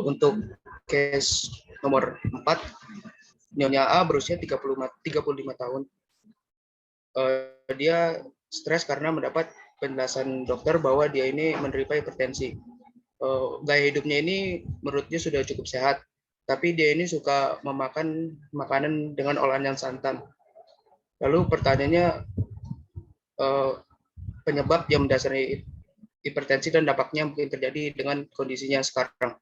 Untuk case nomor 4, Nyonya A berusia 35 tahun. Dia stres karena mendapat penjelasan dokter bahwa dia ini menderita hipertensi. Gaya hidupnya ini menurutnya sudah cukup sehat, tapi dia ini suka memakan makanan dengan olahan yang santan. Lalu pertanyaannya, penyebab yang mendasari hipertensi dan dampaknya mungkin terjadi dengan kondisinya sekarang.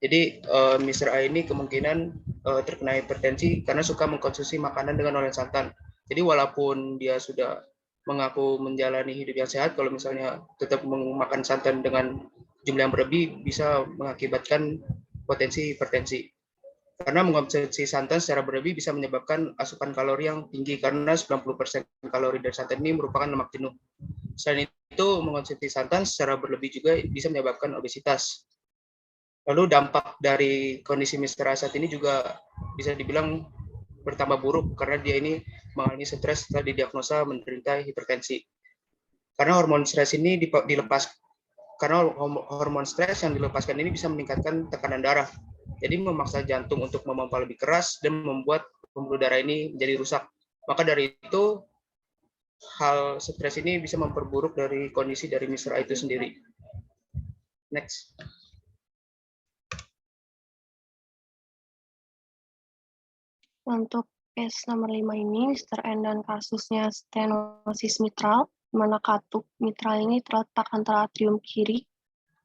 Jadi Mr. A ini kemungkinan terkena hipertensi karena suka mengkonsumsi makanan dengan olahan santan. Jadi walaupun dia sudah mengaku menjalani hidup yang sehat, kalau misalnya tetap memakan santan dengan jumlah yang berlebih bisa mengakibatkan potensi hipertensi. Karena mengkonsumsi santan secara berlebih bisa menyebabkan asupan kalori yang tinggi karena 90% kalori dari santan ini merupakan lemak jenuh. Selain itu, mengkonsumsi santan secara berlebih juga bisa menyebabkan obesitas. Lalu dampak dari kondisi Mr. A saat ini juga bisa dibilang bertambah buruk karena dia ini mengalami stres setelah didiagnosa menderita hipertensi. Karena hormon stres ini hormon stres yang dilepaskan ini bisa meningkatkan tekanan darah. Jadi memaksa jantung untuk memompa lebih keras dan membuat pembuluh darah ini menjadi rusak. Maka dari itu hal stres ini bisa memperburuk dari kondisi dari Mr. A itu sendiri. Next. Untuk case nomor 5 ini, Mr. N dan kasusnya stenosis mitral, di mana katup mitral ini terletak antara atrium kiri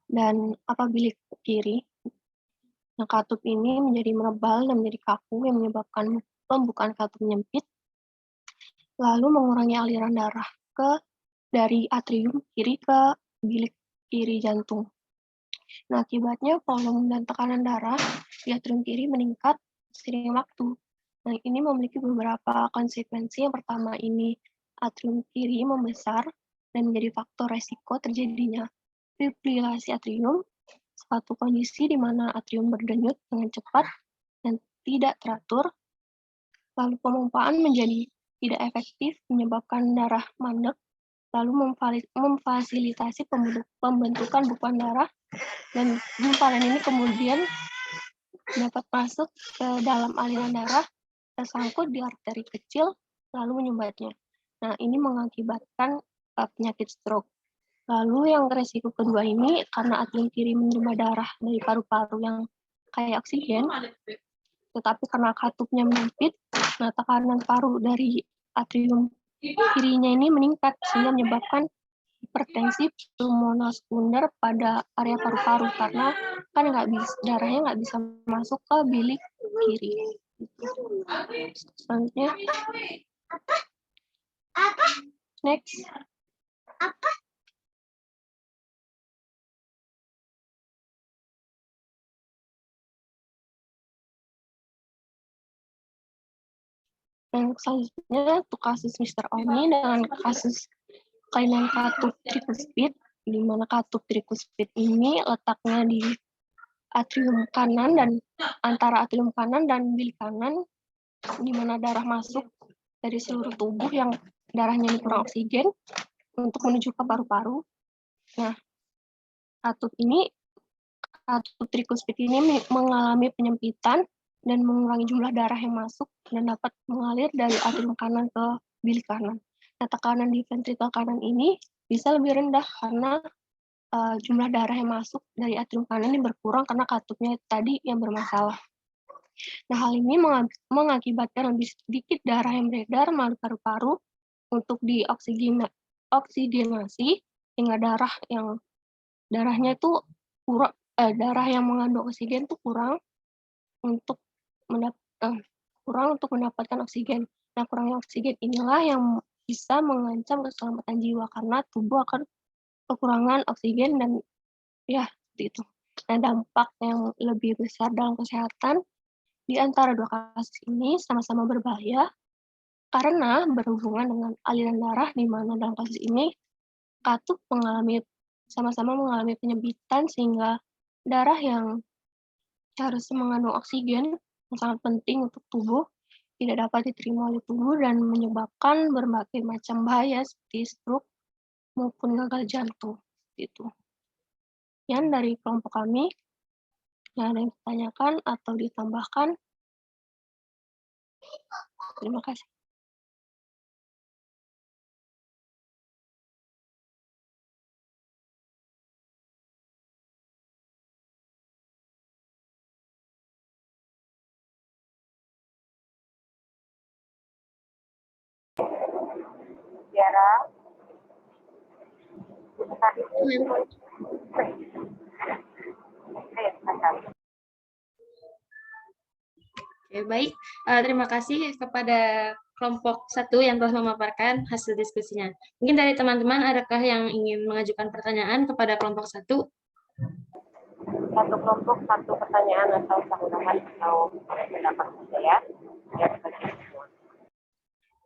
dan bilik kiri. Nah, katup ini menjadi menebal dan menjadi kaku yang menyebabkan pembukaan katup menyempit, lalu mengurangi aliran darah dari atrium kiri ke bilik kiri jantung. Nah, akibatnya volume dan tekanan darah di atrium kiri meningkat seiring waktu. Nah, ini memiliki beberapa konsekuensi. Yang pertama ini atrium kiri membesar dan menjadi faktor resiko terjadinya fibrilasi atrium, suatu kondisi di mana atrium berdenyut dengan cepat dan tidak teratur, lalu pemompaan menjadi tidak efektif menyebabkan darah mandek, lalu memfasilitasi pembentukan gumpalan darah, dan gumpalan ini kemudian dapat masuk ke dalam aliran darah, tersangkut di arteri kecil, lalu menyumbatnya. Nah, ini mengakibatkan penyakit stroke. Lalu yang resiko kedua ini, karena atrium kiri menerima darah dari paru-paru yang kayak oksigen, tetapi karena katupnya menyempit, nah tekanan paru dari atrium kirinya ini meningkat, sehingga menyebabkan hipertensi pulmonal sekunder pada area paru-paru, karena kan darahnya nggak bisa masuk ke bilik kiri. Selanjutnya, next. Dan selanjutnya untuk kasus Mr. O ini dengan kasus kelainan katup tricuspid, di mana katup tricuspid ini letaknya di atrium kanan dan antara atrium kanan dan bilik kanan, di mana darah masuk dari seluruh tubuh yang darahnya kurang oksigen untuk menuju ke paru-paru. Nah, katup tricuspid ini mengalami penyempitan dan mengurangi jumlah darah yang masuk dan dapat mengalir dari atrium kanan ke bilik kanan. Nah, tekanan di ventrikel kanan ini bisa lebih rendah karena jumlah darah yang masuk dari atrium kanan ini berkurang karena katupnya tadi yang bermasalah. Nah, hal ini mengakibatkan lebih sedikit darah yang beredar melalui paru-paru untuk dioksidinasi, sehingga darahnya itu kurang, darah yang mengandung oksigen itu kurang untuk mendapatkan oksigen. Nah, kurangnya oksigen inilah yang bisa mengancam keselamatan jiwa karena tubuh akan kekurangan oksigen dan ya seperti itu. Nah, dampak yang lebih besar dalam kesehatan di antara dua kasus ini sama-sama berbahaya karena berhubungan dengan aliran darah, di mana dalam kasus ini katup sama-sama mengalami penyempitan sehingga darah yang harus mengandung oksigen yang sangat penting untuk tubuh tidak dapat diterima oleh tubuh dan menyebabkan berbagai macam bahaya seperti stroke maupun gagal jantung. Itu. Sekian dari kelompok kami. Nah, ada yang ditanyakan atau ditambahkan? Terima kasih. Tiara, Oke, baik. Terima kasih kepada kelompok 1 yang telah memaparkan hasil diskusinya. Mungkin dari teman-teman, adakah yang ingin mengajukan pertanyaan kepada kelompok 1? Satu kelompok, satu pertanyaan atau tambahan atau pendapat saja ya. Ya, semua.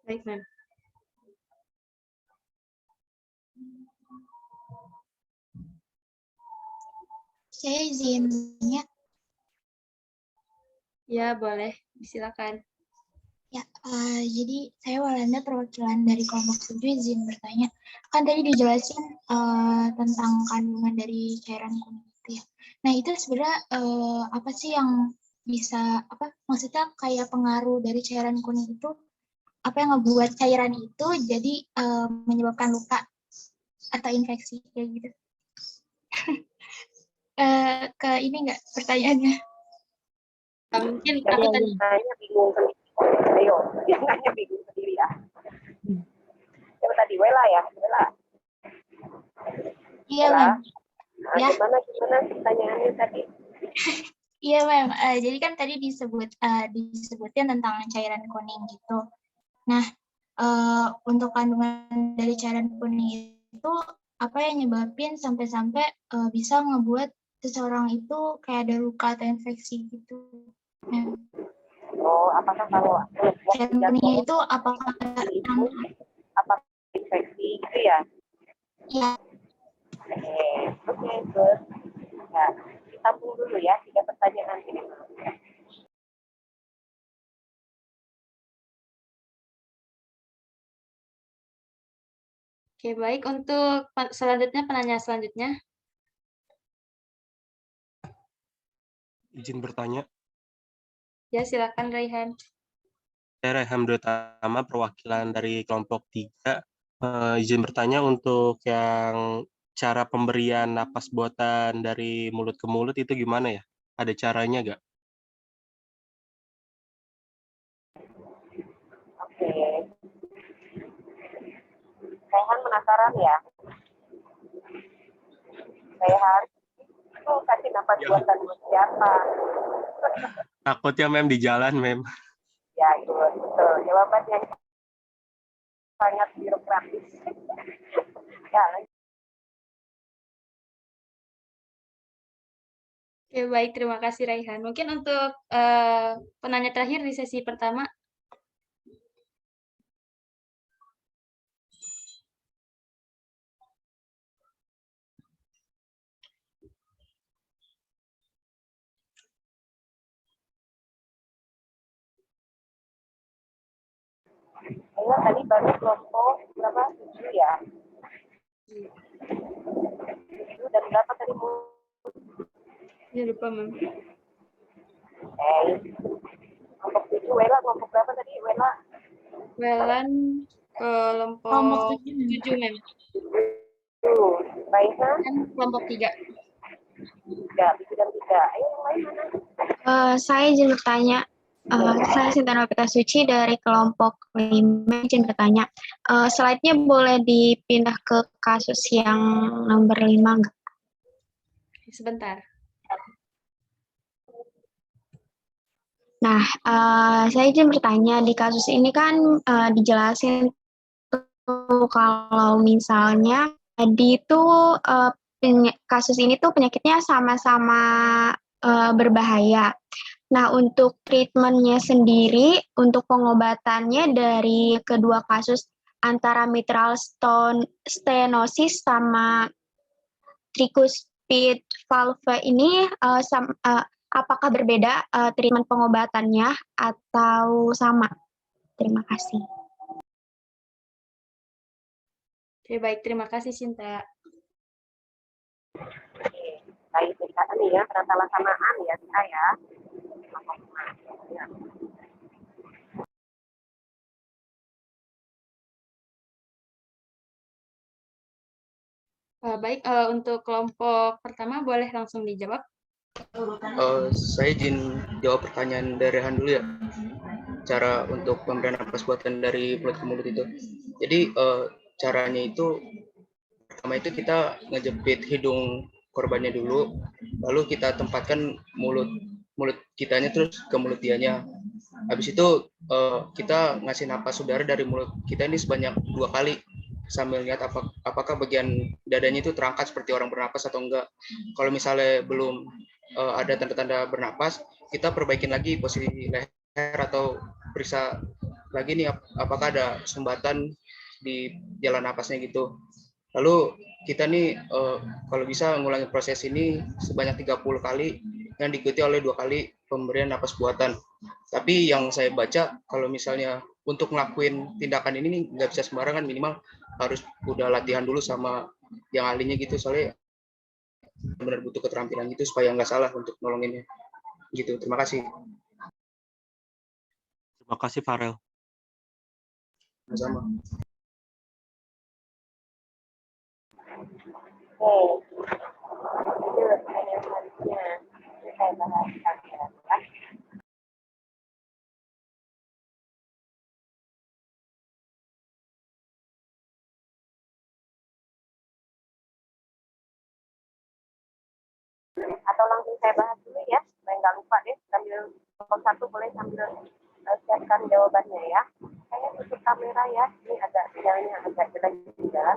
Baik, Ma'am. Saya izin ya. Ya, boleh. Silakan. Ya, jadi saya Walanda perwakilan dari kelompok 7 izin bertanya. Kan tadi dijelasin tentang kandungan dari cairan kuning itu ya. Nah, itu sebenarnya apa sih yang bisa maksudnya kayak pengaruh dari cairan kuning itu apa yang ngebuat cairan itu jadi menyebabkan luka atau infeksi kayak gitu. Ke ini enggak pertanyaannya? Mungkin Jadi aku yang tadi ditanya bingung sendiri. Ayo, yang nanya bingung sendiri ya. Siapa tadi? Wela ya? Wela. Iya, Wela. Ma'am. Nah, Ya. gimana pertanyaannya tadi? Iya, Ma'am. Jadi kan tadi disebutkan tentang cairan kuning gitu. Nah, untuk kandungan dari cairan kuning itu apa yang nyebabin sampai-sampai bisa ngebuat seseorang itu kayak ada luka atau infeksi gitu. Nah, Oh, apakah kalau cairan kuningnya itu apakah itu apa infeksi gitu ya? ya? Oke, good. Ya, ditampung dulu ya 3 pertanyaan ini. Oke, baik. Untuk selanjutnya, penanya selanjutnya. Izin bertanya. Ya, silakan Raihan. Saya Raihan Utama, perwakilan dari kelompok 3. Izin bertanya untuk yang cara pemberian napas buatan dari mulut ke mulut itu gimana ya? Ada caranya nggak? Oke. Rehan penasaran ya? Rehan, itu kasih napas Ya. buatan buat siapa? Takutnya mem di jalan mem. Ya, itu betul. Jawaban yang sangat birokratis. Ya, Oke, baik. Terima kasih, Raihan. Mungkin untuk penanya terakhir di sesi pertama. saya tadi baru kelompok berapa? 7 ya? 7 dan berapa tadi Bu? Ya, lupa, Mem. Kelompok 7, Wela kelompok berapa tadi? Wela? Welan kelompok 7, Mem. Raihan? Dan kelompok 3. 3, 7 dan 3. Ayo yang lain mana? Saya izin bertanya. Saya Sintana Pita Suci dari kelompok 5 izin bertanya. Slide-nya boleh dipindah ke kasus yang nomor 5 enggak? Sebentar. Nah, saya izin bertanya, di kasus ini kan dijelasin tuh kalau misalnya tadi itu kasus ini tuh penyakitnya sama-sama berbahaya. Nah, untuk treatment-nya sendiri, untuk pengobatannya dari kedua kasus antara mitral stenosis sama tricuspid valve ini apakah berbeda treatment pengobatannya atau sama? Terima kasih. Oke, baik. Terima kasih, Sinta. Baik, ini ya, salah samaan ya, kita ya. Ya. Baik, untuk kelompok pertama boleh langsung dijawab. Saya izin jawab pertanyaan dari Han dulu ya. Cara untuk pemberian napas buatan dari mulut ke mulut itu. Jadi caranya itu pertama itu kita ngejepit hidung korbannya dulu, lalu kita tempatkan mulut kitanya terus ke mulut dianya. Habis itu kita ngasih napas udara dari mulut kita ini sebanyak 2 kali sambil lihat apakah bagian dadanya itu terangkat seperti orang bernapas atau enggak. Kalau misalnya belum ada tanda-tanda bernapas, kita perbaikin lagi posisi leher atau periksa lagi nih apakah ada sumbatan di jalan napasnya gitu. Lalu kita nih kalau bisa mengulangi proses ini sebanyak 30 kali yang diikuti oleh 2 kali pemberian napas buatan. Tapi yang saya baca kalau misalnya untuk ngelakuin tindakan ini nih nggak bisa sembarangan, minimal harus udah latihan dulu sama yang ahlinya gitu, soalnya benar butuh keterampilan gitu supaya nggak salah untuk nolonginnya gitu. Terima kasih. Terima kasih Farel. Sama-sama. Oke, itu pertanyaan selanjutnya. Ini saya bahas sekarang ya. Atau langsung saya bahas dulu ya, supaya nggak lupa deh, sambil kelompok 1 boleh sambil siapkan jawabannya ya. Saya tutup kamera ya, ini agak sinyalnya agak jelek juga.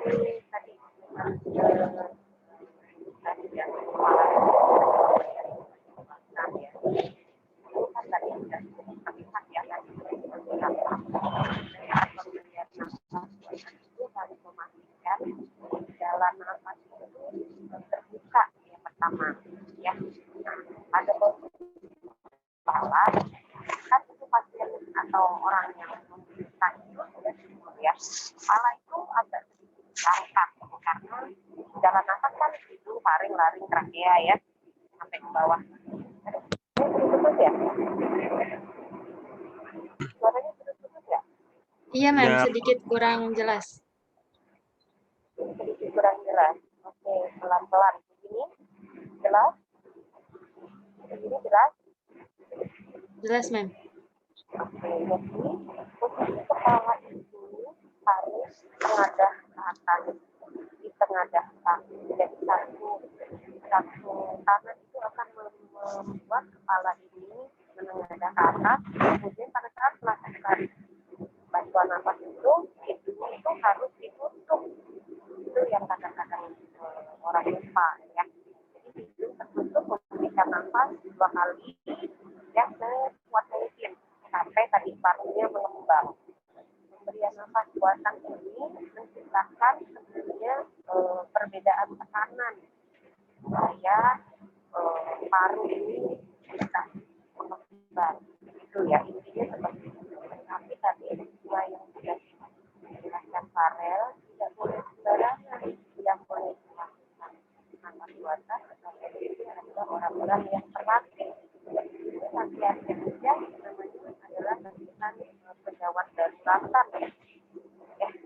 Ini tadi yang kepala ya. Ini kan tadi sudah terlihat ya tadi pemberian nafas itu harus memastikan jalan nafas itu terbuka yang pertama ya. Nah, pada posisi kepala kan itu pasien atau orang yang membutuhkan itu sudah sembuh ya. Kepala itu agak sedikit terangkat karena jalan nafas kan itu laring trakea ya sampai ke bawah. Putus ya? Suaranya putus ya? Iya, Ma'am, Ya. sedikit kurang jelas. Sedikit kurang jelas. Oke, pelan-pelan. Begini jelas? Begini jelas? Jelas, Ma'am. Oke, jadi posisi kepala itu harus mengadah ke atas, di tengadah kaki. Jadi satu tangan itu akan membuat kepala ini menengadah ke atas. Kemudian pada saat melakukan bantuan nafas itu, hidung itu harus ditutup. Itu yang kadang-kadang orang lupa ya. Jadi hidung tertutup memberikan nafas 2 kali yang sekuat mungkin sampai tadi parunya mengembang. Pemberian nafas buatan ini menciptakan sebenarnya perbedaan tekanan supaya paru ini bisa mengembang. Itu ya intinya seperti itu. Tapi tadi semua yang sudah dijelaskan Farel tidak boleh sembarangan, yang boleh melakukan nafas buatan atau itu adalah orang-orang yang terlatih. Latihan ketiga namanya adalah latihan penjawat daruratan ya.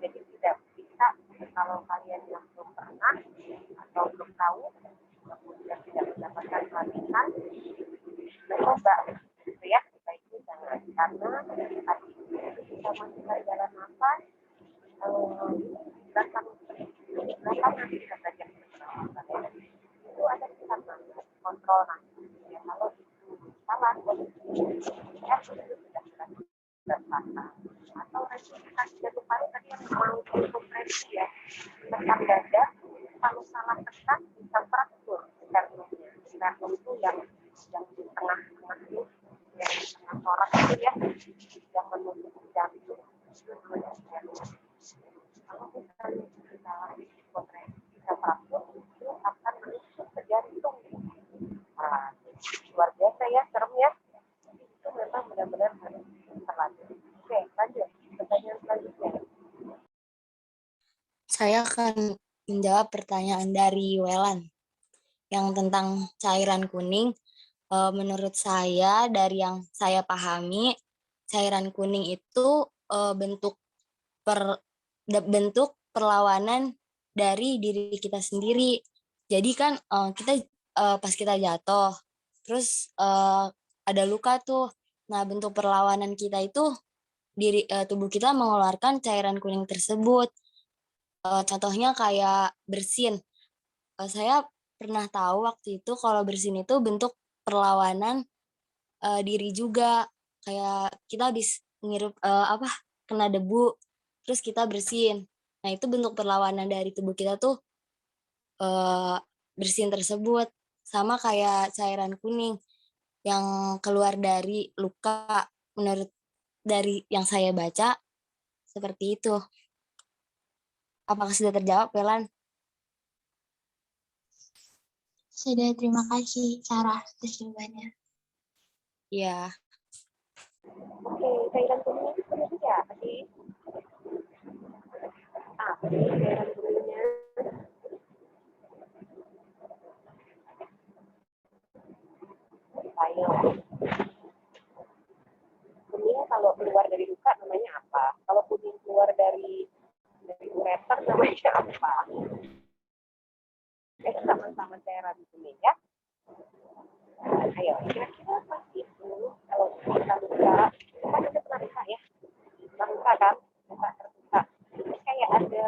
Jadi tidak bisa kalau kalian yang belum pernah atau belum tahu kemudian tidak mendapatkan pelatihan mencoba gitu ya, baiknya jangan, karena tadi kita masukkan jalan nafas belakang nanti kita belajar itu ada kita kontrol nanti ya. Kalau salah posisi ya itu sudah terpasang atau resiko jantung paru tadi yang mau kompresi ya, tekan dada kalau salah tekan bisa fraktur sternumnya. Sternum itu yang di tengah-tengah itu, yang di tengah torak itu ya, yang menutup jantung itu namanya sternum. Kalau misalnya salah kompresi bisa fraktur itu akan menutup ke jantung. Nah, luar biasa ya, serem ya. Itu memang benar-benar harus terlatih. Oke, lanjut. Pertanyaan selanjutnya. Saya akan menjawab pertanyaan dari Welan yang tentang cairan kuning. Menurut saya, dari yang saya pahami, cairan kuning itu bentuk perlawanan dari diri kita sendiri. Jadi kan kita pas kita jatuh, terus ada luka tuh. Nah, bentuk perlawanan kita itu tubuh kita mengeluarkan cairan kuning tersebut. Contohnya kayak bersin. Saya pernah tahu waktu itu kalau bersin itu bentuk perlawanan diri juga. Kayak kita habis ngirup kena debu, terus kita bersin. Nah, itu bentuk perlawanan dari tubuh kita tuh bersin tersebut. Sama kayak cairan kuning yang keluar dari luka. Menurut dari yang saya baca, seperti itu. Apakah sudah terjawab, Welan? Sudah, terima kasih Sarah atas jawabannya. Iya. Oke, cairan kuning itu sebenarnya apa sih? Apa sih cairan kuningnya? Ayo. Kuning kalau keluar dari luka namanya apa? Kalau kuning keluar dari ureter namanya apa? Sama-sama cairan kuning ya. Ayo, kira-kira apa itu kalau kita luka? Kan udah pernah luka ya? Pernah luka kan? Luka terbuka. Terus kayak ada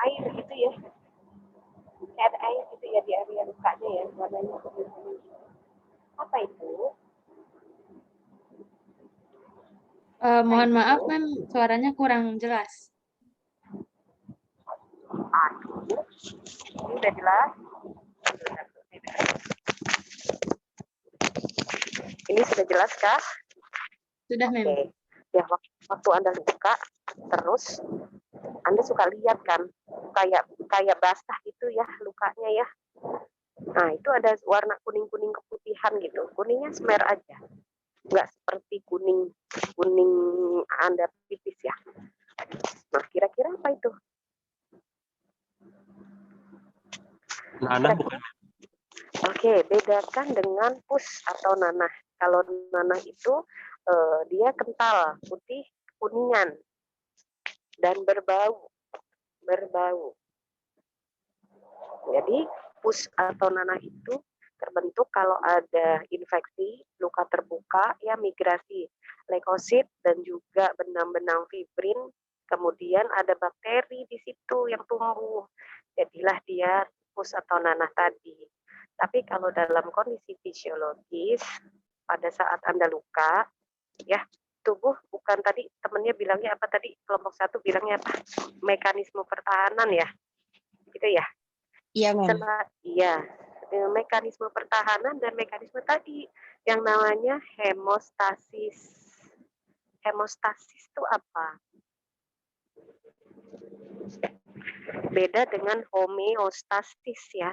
air gitu ya. Kayak ada air gitu ya di area lukanya ya. Warnanya kuning-kuning. Apa itu? Mohon maaf, Mem, suaranya kurang jelas. Aduh, ini udah jelas. Ini sudah jelas kah? Sudah, Mem. Oke. Ya, waktu Anda luka, terus Anda suka lihat kan, kayak basah gitu ya lukanya ya. Nah, itu ada warna kuning-kuning keputihan gitu. Kuningnya smear aja. Nggak seperti kuning Anda pipis ya. Nah, kira-kira apa itu? Nanah bukan? Oke, bedakan dengan pus atau nanah. Kalau nanah itu dia kental, putih, kuningan, dan berbau. Jadi pus atau nanah itu terbentuk kalau ada infeksi, luka terbuka, ya migrasi leukosit dan juga benang-benang fibrin. Kemudian ada bakteri di situ yang tumbuh. Jadilah dia pus atau nanah tadi. Tapi kalau dalam kondisi fisiologis, pada saat Anda luka, ya tubuh bukan tadi temennya bilangnya apa tadi, kelompok 1 bilangnya apa? Mekanisme pertahanan ya, gitu ya? Iya, Mem. Iya, mekanisme pertahanan dan mekanisme tadi yang namanya hemostasis. Hemostasis itu apa? Beda dengan homeostasis ya.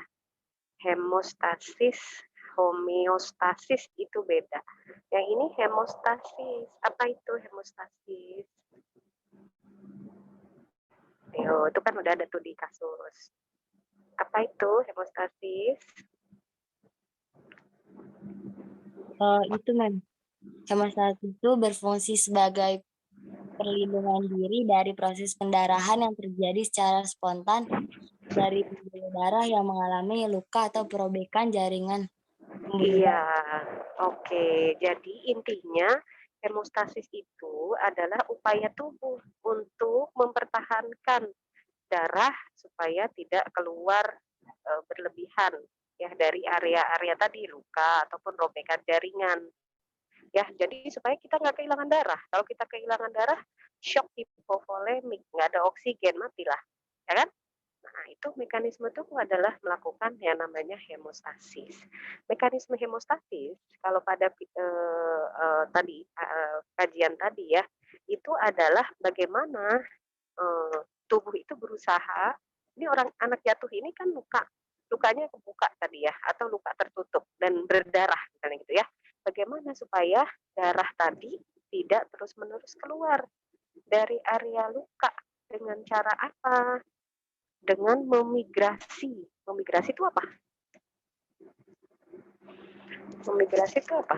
Hemostasis, homeostasis itu beda. Yang ini hemostasis. Apa itu hemostasis? Yo, itu kan udah ada tuh di kasus. Apa itu hemostasis? Itu, Mem. Hemostasis itu berfungsi sebagai perlindungan diri dari proses pendarahan yang terjadi secara spontan dari pembuluh darah yang mengalami luka atau perobekan jaringan pembuluh Iya, darah. oke. Jadi intinya hemostasis itu adalah upaya tubuh untuk mempertahankan darah supaya tidak keluar berlebihan ya dari area-area tadi luka ataupun robekan jaringan. Ya, jadi supaya kita nggak kehilangan darah. Kalau kita kehilangan darah, shock hipovolemik, nggak ada oksigen, matilah, ya kan? Nah, itu mekanisme tubuh adalah melakukan yang namanya hemostasis. Mekanisme hemostasis, kalau pada kajian tadi ya, itu adalah bagaimana tubuh itu berusaha. Ini anak jatuh ini kan lukanya kebuka tadi ya, atau luka tertutup dan berdarah, misalnya gitu ya. Bagaimana supaya darah tadi tidak terus-menerus keluar dari area luka dengan cara apa? dengan memigrasi. Memigrasi itu apa? Memigrasi itu apa?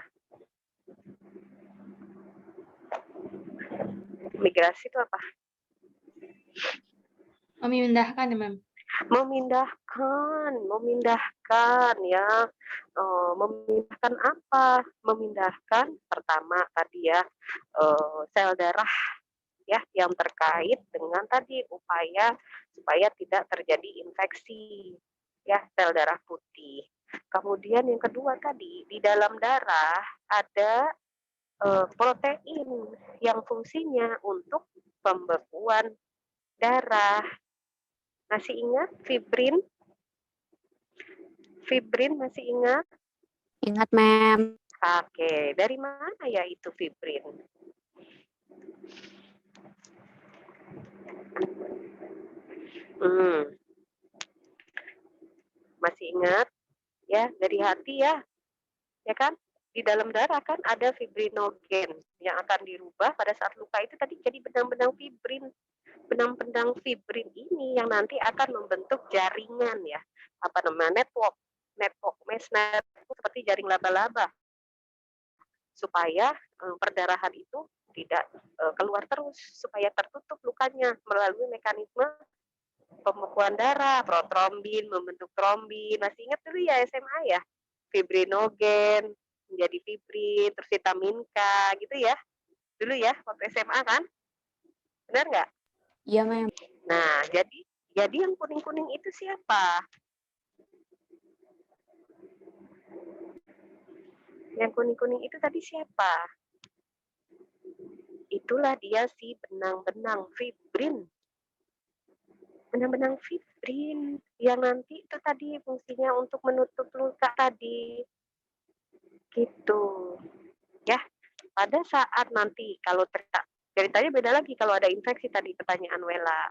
Migrasi itu apa? Memindahkan ya, Mem. Memindahkan ya. Memindahkan apa? Memindahkan pertama tadi ya sel darah ya yang terkait dengan tadi upaya supaya tidak terjadi infeksi ya sel darah putih. Kemudian yang kedua tadi di dalam darah ada protein yang fungsinya untuk pembekuan darah. Masih ingat fibrin? Fibrin masih ingat? Ingat, Mem. Oke, dari mana ya itu fibrin? Masih ingat? Ya, dari hati ya. Ya kan? Di dalam darah kan ada fibrinogen yang akan dirubah pada saat luka itu tadi jadi benang-benang fibrin. Benang-benang fibrin ini yang nanti akan membentuk jaringan ya. Apa namanya? Network mesh network seperti jaring laba-laba. Supaya perdarahan itu tidak keluar terus, supaya tertutup lukanya melalui mekanisme pembekuan darah, protrombin membentuk trombin. Masih ingat dulu ya SMA ya? Fibrinogen menjadi fibrin, terus vitamin K gitu ya. Dulu ya waktu SMA kan? Benar nggak? Iya, Mem. Nah, jadi yang kuning-kuning itu siapa? Yang kuning-kuning itu tadi siapa? Itulah dia si benang-benang fibrin. Benang-benang fibrin yang nanti itu tadi fungsinya untuk menutup luka tadi. Gitu. Ya, pada saat nanti kalau ceritanya beda lagi kalau ada infeksi tadi pertanyaan Wela.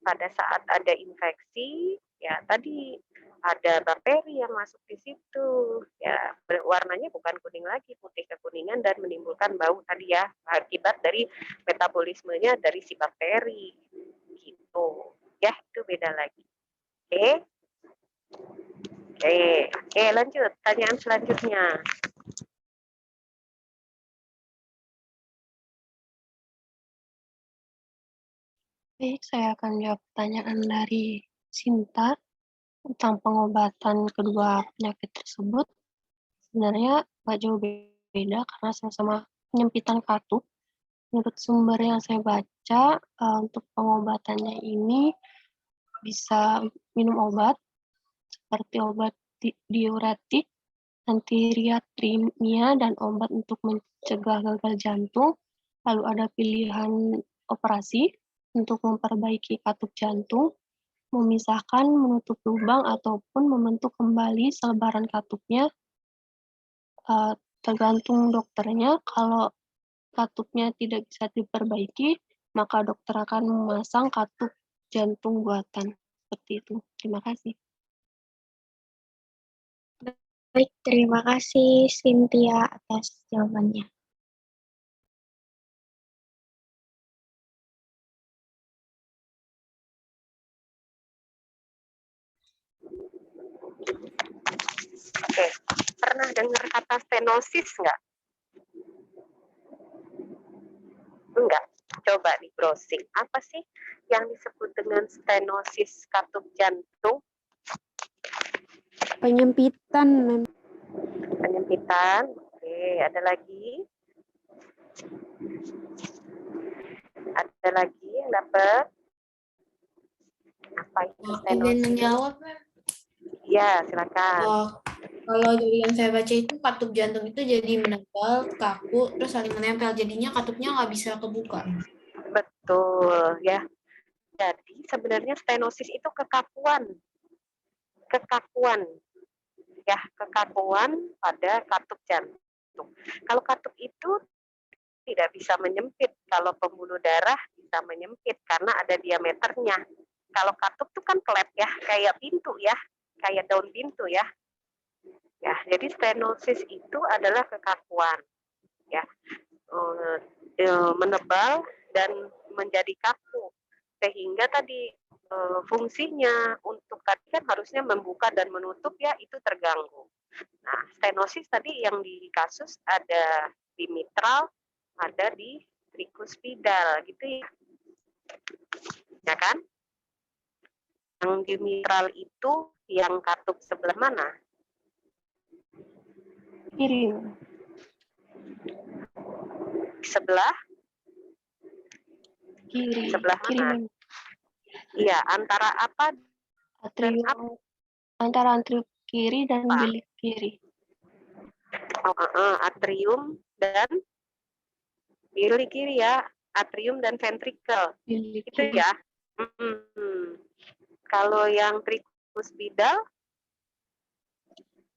Pada saat ada infeksi, ya tadi ada bakteri yang masuk di situ. Ya, warnanya bukan kuning lagi, putih kekuningan dan menimbulkan bau tadi ya, akibat dari metabolismenya dari si bakteri. Gitu. Ya, itu beda lagi. Oke, lanjut. Pertanyaan selanjutnya. Baik, saya akan jawab pertanyaan dari Sinta tentang pengobatan kedua penyakit tersebut. Sebenarnya nggak jauh beda karena sama-sama penyempitan katup. Menurut sumber yang saya baca, untuk pengobatannya ini bisa minum obat seperti obat diuretik, antiaritremia, dan obat untuk mencegah gagal jantung. Lalu ada pilihan operasi untuk memperbaiki katup jantung, memisahkan, menutup lubang, ataupun membentuk kembali selebaran katupnya. Tergantung dokternya, kalau katupnya tidak bisa diperbaiki, maka dokter akan memasang katup jantung buatan. Seperti itu. Terima kasih. Baik, terima kasih Cynthia atas jawabannya. Oke, pernah dengar kata stenosis nggak? Enggak. Coba di browsing. Apa sih yang disebut dengan stenosis katup jantung? Penyempitan, Mem. Penyempitan. Oke, ada lagi? Ada lagi yang dapat? Apa itu Izin stenosis? menjawab, Ya, silakan. kalau dari yang saya baca itu katup jantung itu jadi menebal, kaku, terus saling menempel. Jadinya katupnya nggak bisa kebuka. Betul, ya. Jadi sebenarnya stenosis itu kekakuan. Kekakuan. Ya, kekakuan pada katup jantung. Kalau katup itu tidak bisa menyempit, kalau pembuluh darah bisa menyempit karena ada diameternya. Kalau katup itu kan klep ya, kayak pintu ya, kayak daun pintu ya. Ya, jadi stenosis itu adalah kekakuan, ya, menebal dan menjadi kaku, sehingga tadi fungsinya untuk tadi kan harusnya membuka dan menutup ya, itu terganggu. Nah, stenosis tadi yang di kasus ada di mitral, ada di trikuspidal gitu ya. Ya kan? Yang di mitral itu yang katup sebelah mana? Kiri. Sebelah Kiri. sebelah Kiri, mana? Mem. Iya, antara apa dan apa? Atrium, antara atrium kiri dan bilik kiri. Atrium dan bilik kiri ya, atrium dan ventricle. Bilik Itu kiri. ya. Kalau yang trikuspidal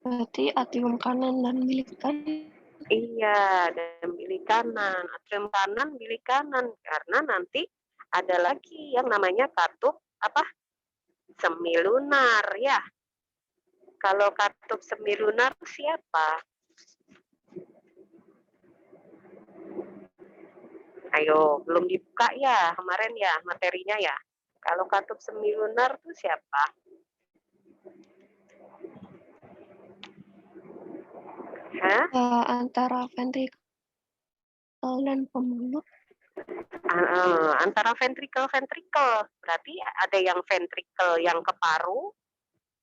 Berarti atrium kanan dan bilik kanan. iya, dan bilik kanan, atrium kanan, bilik kanan, karena nanti ada lagi yang namanya katup apa? Semilunar ya. Kalau katup semilunar siapa? Ayo, belum dibuka ya kemarin ya materinya ya. Kalau katup semilunar itu siapa? Hah? Antara ventrikel dan pemulut. Antara ventrikel berarti ada yang ventrikel yang ke paru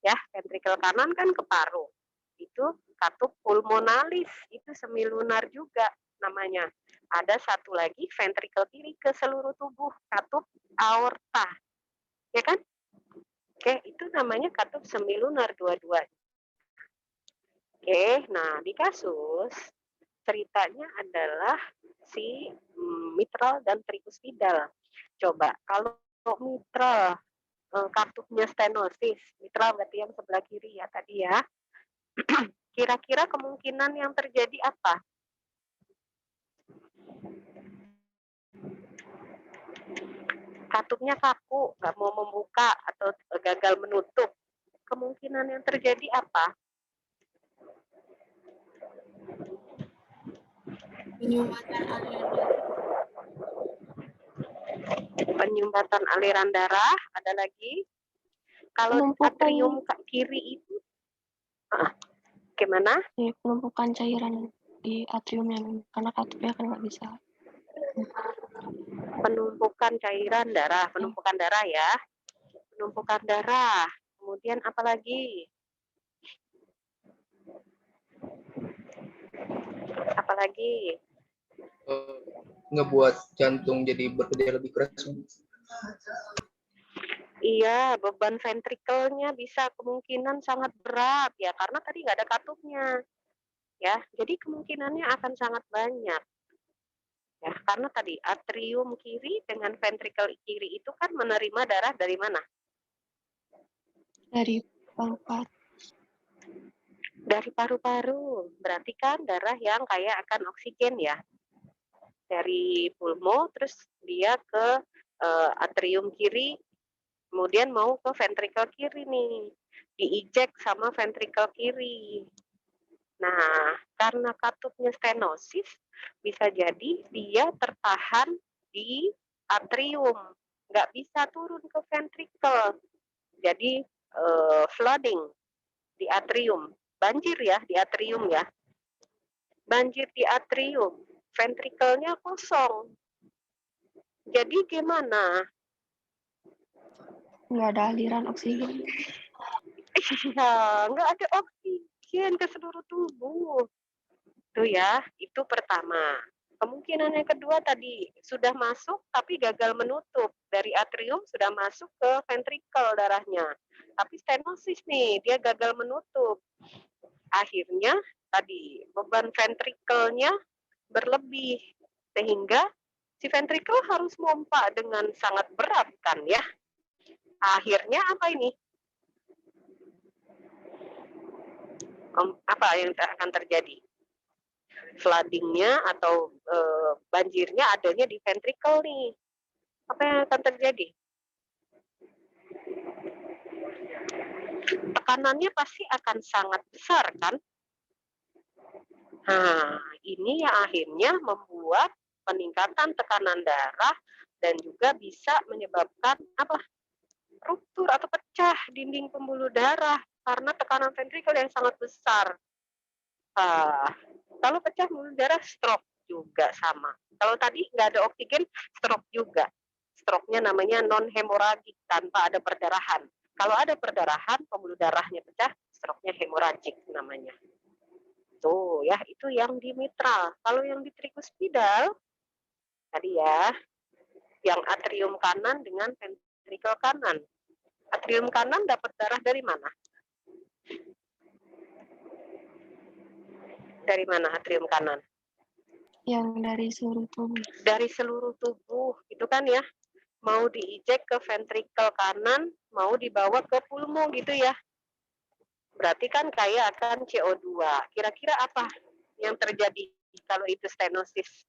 ya, ventrikel kanan kan ke paru, itu katup pulmonalis, itu semilunar juga namanya. Ada satu lagi ventrikel kiri ke seluruh tubuh, katup aorta ya kan. Oke, itu namanya katup semilunar dua-dua. Oke, nah di kasus ceritanya adalah si mitral dan trikuspidal. Coba kalau mitral katupnya stenosis, mitral berarti yang sebelah kiri ya tadi ya. Kira-kira kemungkinan yang terjadi apa? Katupnya kaku, nggak mau membuka atau gagal menutup. Kemungkinan yang terjadi apa? Penyumbatan aliran darah. Ada lagi. Kalau atrium kiri itu, gimana? Penumpukan cairan di atriumnya, karena katupnya kan nggak bisa. Penumpukan cairan darah, penumpukan darah ya. Penumpukan darah. Kemudian apa lagi? Apa lagi? Ngebuat jantung jadi bekerja lebih keras. Iya, beban ventrikelnya bisa kemungkinan sangat berat ya, karena tadi nggak ada katupnya. Ya, jadi kemungkinannya akan sangat banyak. Ya, karena tadi atrium kiri dengan ventrikel kiri itu kan menerima darah dari mana? Dari paru-paru. Dari paru-paru. Berarti kan darah yang kaya akan oksigen ya. Dari pulmo terus dia ke atrium kiri, kemudian mau ke ventrikel kiri nih. Diijek sama ventrikel kiri. Nah, karena katupnya stenosis, bisa jadi dia tertahan di atrium, nggak bisa turun ke ventrikel. Jadi flooding di atrium, banjir ya di atrium ya. Banjir di atrium, ventrikelnya kosong. Jadi gimana? Nggak ada aliran oksigen. Iya, nggak ada oksigen ke seluruh tubuh. Itu ya, itu pertama. Kemungkinan yang kedua tadi, sudah masuk tapi gagal menutup. Dari atrium sudah masuk ke ventrikel darahnya. Tapi stenosis nih, dia gagal menutup. Akhirnya tadi beban ventrikelnya berlebih. Sehingga si ventrikel harus mompa dengan sangat berat kan ya. Akhirnya apa ini? Apa yang akan terjadi? Flooding-nya atau banjirnya adanya di ventrikel nih. Apa yang akan terjadi? Tekanannya pasti akan sangat besar kan? Nah, ini yang akhirnya membuat peningkatan tekanan darah dan juga bisa menyebabkan apa? ruptur atau pecah dinding pembuluh darah karena tekanan ventrikel yang sangat besar. Kalau pecah pembuluh darah, stroke juga sama. Kalau tadi nggak ada oksigen, stroke juga. Stroke-nya namanya non-hemoragik, tanpa ada perdarahan. Kalau ada perdarahan, pembuluh darahnya pecah, stroke-nya hemoragik namanya. Tuh ya, itu yang di mitral. Kalau yang di trikuspidal, tadi ya, yang atrium kanan dengan ventrikel kanan. Atrium kanan dapat darah dari mana? Dari mana atrium kanan? Yang dari seluruh tubuh. Dari seluruh tubuh, itu kan ya. Mau diinjek ke ventrikel kanan, mau dibawa ke pulmo gitu ya. Berarti kan kaya akan CO2. Kira-kira apa yang terjadi kalau itu stenosis?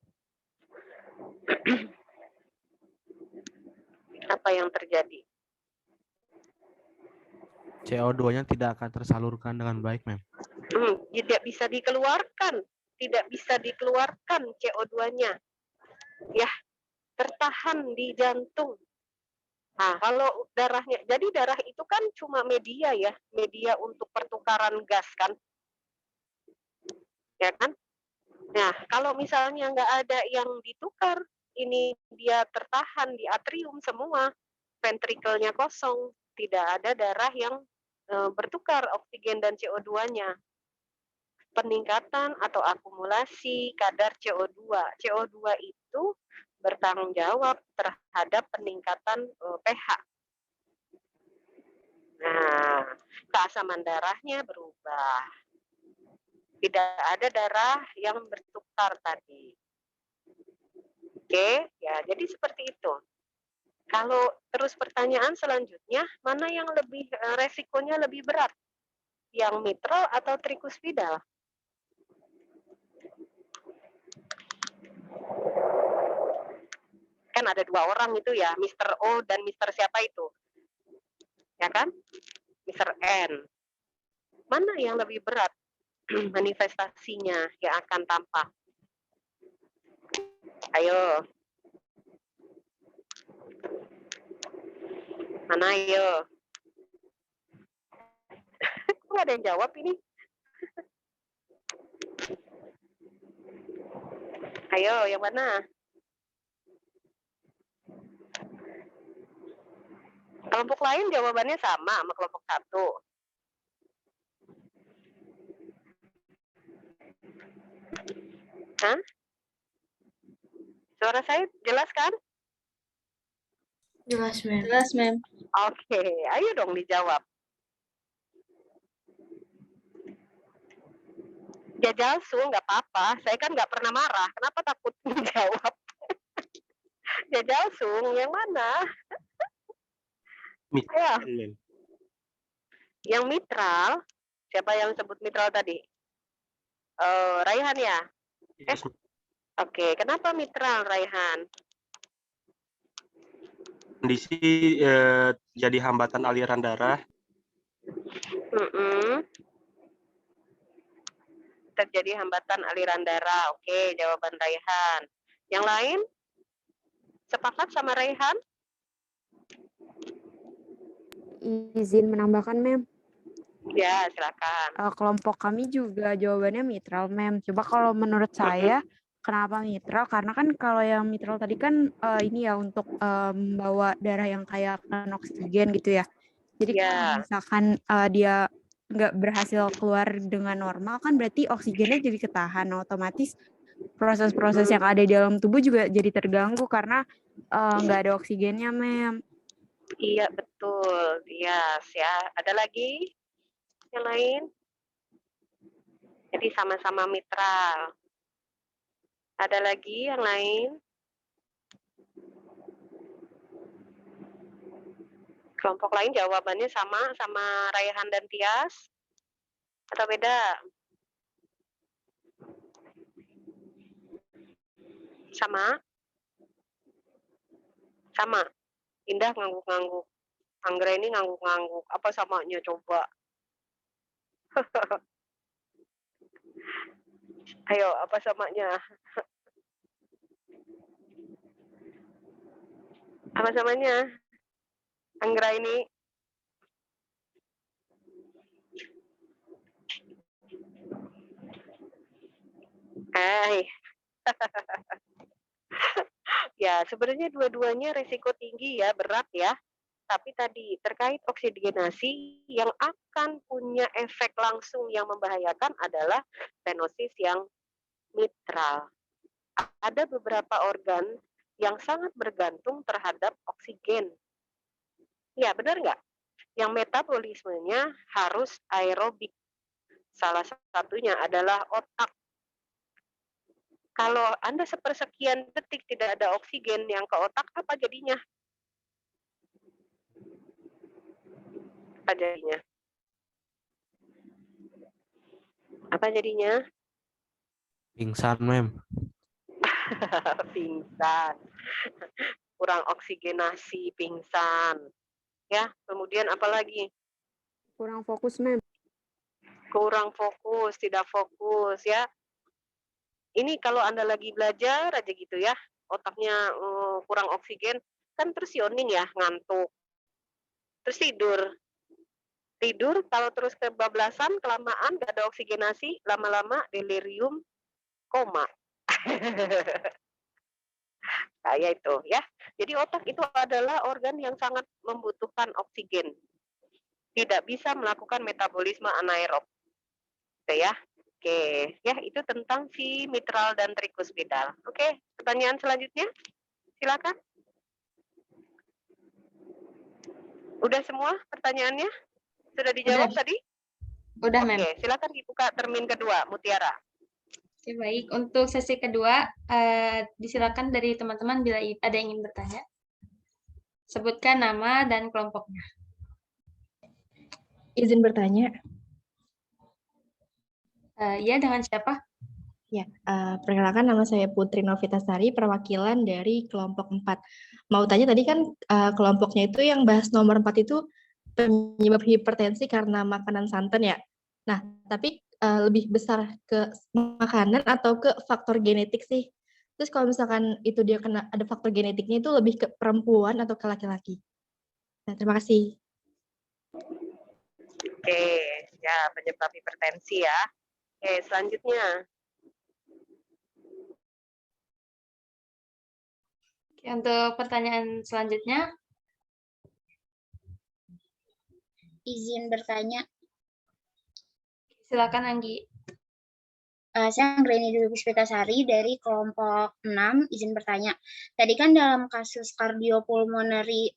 Apa yang terjadi? CO2-nya tidak akan tersalurkan dengan baik, Mem. Tidak bisa dikeluarkan. Tidak bisa dikeluarkan CO2-nya. Ya, tertahan di jantung. Nah, kalau darahnya, jadi darah itu kan cuma media ya, media untuk pertukaran gas kan, ya kan? Nah, kalau misalnya nggak ada yang ditukar, ini dia tertahan di atrium semua, ventrikelnya kosong, tidak ada darah yang bertukar oksigen dan CO2-nya. Peningkatan atau akumulasi kadar CO2. CO2 itu bertanggung jawab terhadap peningkatan pH. Nah, keasaman darahnya berubah. Tidak ada darah yang bertukar tadi. Oke, ya jadi seperti itu. Kalau terus pertanyaan selanjutnya, mana yang lebih resikonya lebih berat? Yang mitral atau trikuspidal? Kan ada dua orang itu ya, Mr. O dan Mr. siapa itu? Ya kan? Mr. N. Mana yang lebih berat manifestasinya yang akan tampak? Ayo. Mana ayo? Kok nggak ada yang jawab ini? Ayo, yang mana? Kelompok lain jawabannya sama sama kelompok satu. Hah? Suara saya jelas kan? Jelas, Mem. Jelas, Mem. Oke, ayo dong dijawab. Jajal Su, nggak apa-apa. Saya kan nggak pernah marah. Kenapa takut menjawab? Jajal Su, yang mana? Ya. Yang mitral, siapa yang sebut mitral tadi? Raihan ya? Oke, kenapa mitral, Raihan? Kondisi jadi hambatan aliran darah. Terjadi hambatan aliran darah. Oke, jawaban Raihan. Yang lain? Sepakat sama Raihan? Izin menambahkan, Mem. Ya, silakan. Kelompok kami juga jawabannya mitral, Mem. Coba kalau menurut saya, kenapa mitral? Karena kan kalau yang mitral tadi kan ini ya untuk membawa darah yang kaya akan oksigen gitu ya. Jadi kalau misalkan dia nggak berhasil keluar dengan normal, kan berarti oksigennya jadi ketahan. Otomatis proses-proses yang ada di dalam tubuh juga jadi terganggu karena nggak ada oksigennya, Mem. Iya, betul. Yes, ya. Ada lagi yang lain? Jadi sama-sama mitral. Ada lagi yang lain? Kelompok lain jawabannya sama Raihan dan Tias? Atau beda? Sama? Sama? Indah ngangguk-ngangguk. Anggra ini ngangguk-ngangguk. Apa samanya coba? Ayo, apa samanya? Apa samanya? Anggra ini. Ya, sebenarnya dua-duanya resiko tinggi ya, berat ya. Tapi tadi terkait oksigenasi yang akan punya efek langsung yang membahayakan adalah stenosis yang mitral. Ada beberapa organ yang sangat bergantung terhadap oksigen. Ya, benar nggak? Yang metabolismenya harus aerobik. Salah satunya adalah otak. Kalau Anda sepersekian detik tidak ada oksigen yang ke otak, apa jadinya? Apa jadinya? Apa jadinya? Pingsan, Mem. Pingsan. Kurang oksigenasi, pingsan. Ya, kemudian apa lagi? Kurang fokus, Mem. Kurang fokus, tidak fokus ya. Ini kalau Anda lagi belajar aja gitu ya, otaknya kurang oksigen, kan terus yawning ya, ngantuk. Terus tidur. Tidur kalau terus kebablasan, kelamaan, gak ada oksigenasi, lama-lama delirium, koma. Kayak itu ya. Jadi otak itu adalah organ yang sangat membutuhkan oksigen. Tidak bisa melakukan metabolisme anaerob. Oke ya. Oke, ya itu tentang si mitral dan trikuspidal. Oke, pertanyaan selanjutnya. Silakan. Udah semua pertanyaannya? Sudah dijawab tadi? Udah, Mem. Oke, silakan dibuka termin kedua, Mutiara. Oke, baik. Untuk sesi kedua, disilakan dari teman-teman bila ada yang ingin bertanya. Sebutkan nama dan kelompoknya. Izin bertanya. Iya, dengan siapa? Ya, perkenalkan nama saya Putri Novitasari, perwakilan dari kelompok 4. Mau tanya tadi kan kelompoknya itu yang bahas nomor 4 itu penyebab hipertensi karena makanan santan ya. Nah, tapi lebih besar ke makanan atau ke faktor genetik sih? Terus kalau misalkan itu dia kena ada faktor genetiknya itu lebih ke perempuan atau ke laki-laki? Nah, terima kasih. Oke, ya penyebab hipertensi ya. Oke, selanjutnya. Oke, untuk pertanyaan selanjutnya. Izin bertanya. Silakan, Anggi. Saya Anggreni Dwi Puspitasari dari kelompok 6, izin bertanya. Tadi kan dalam kasus cardiopulmonary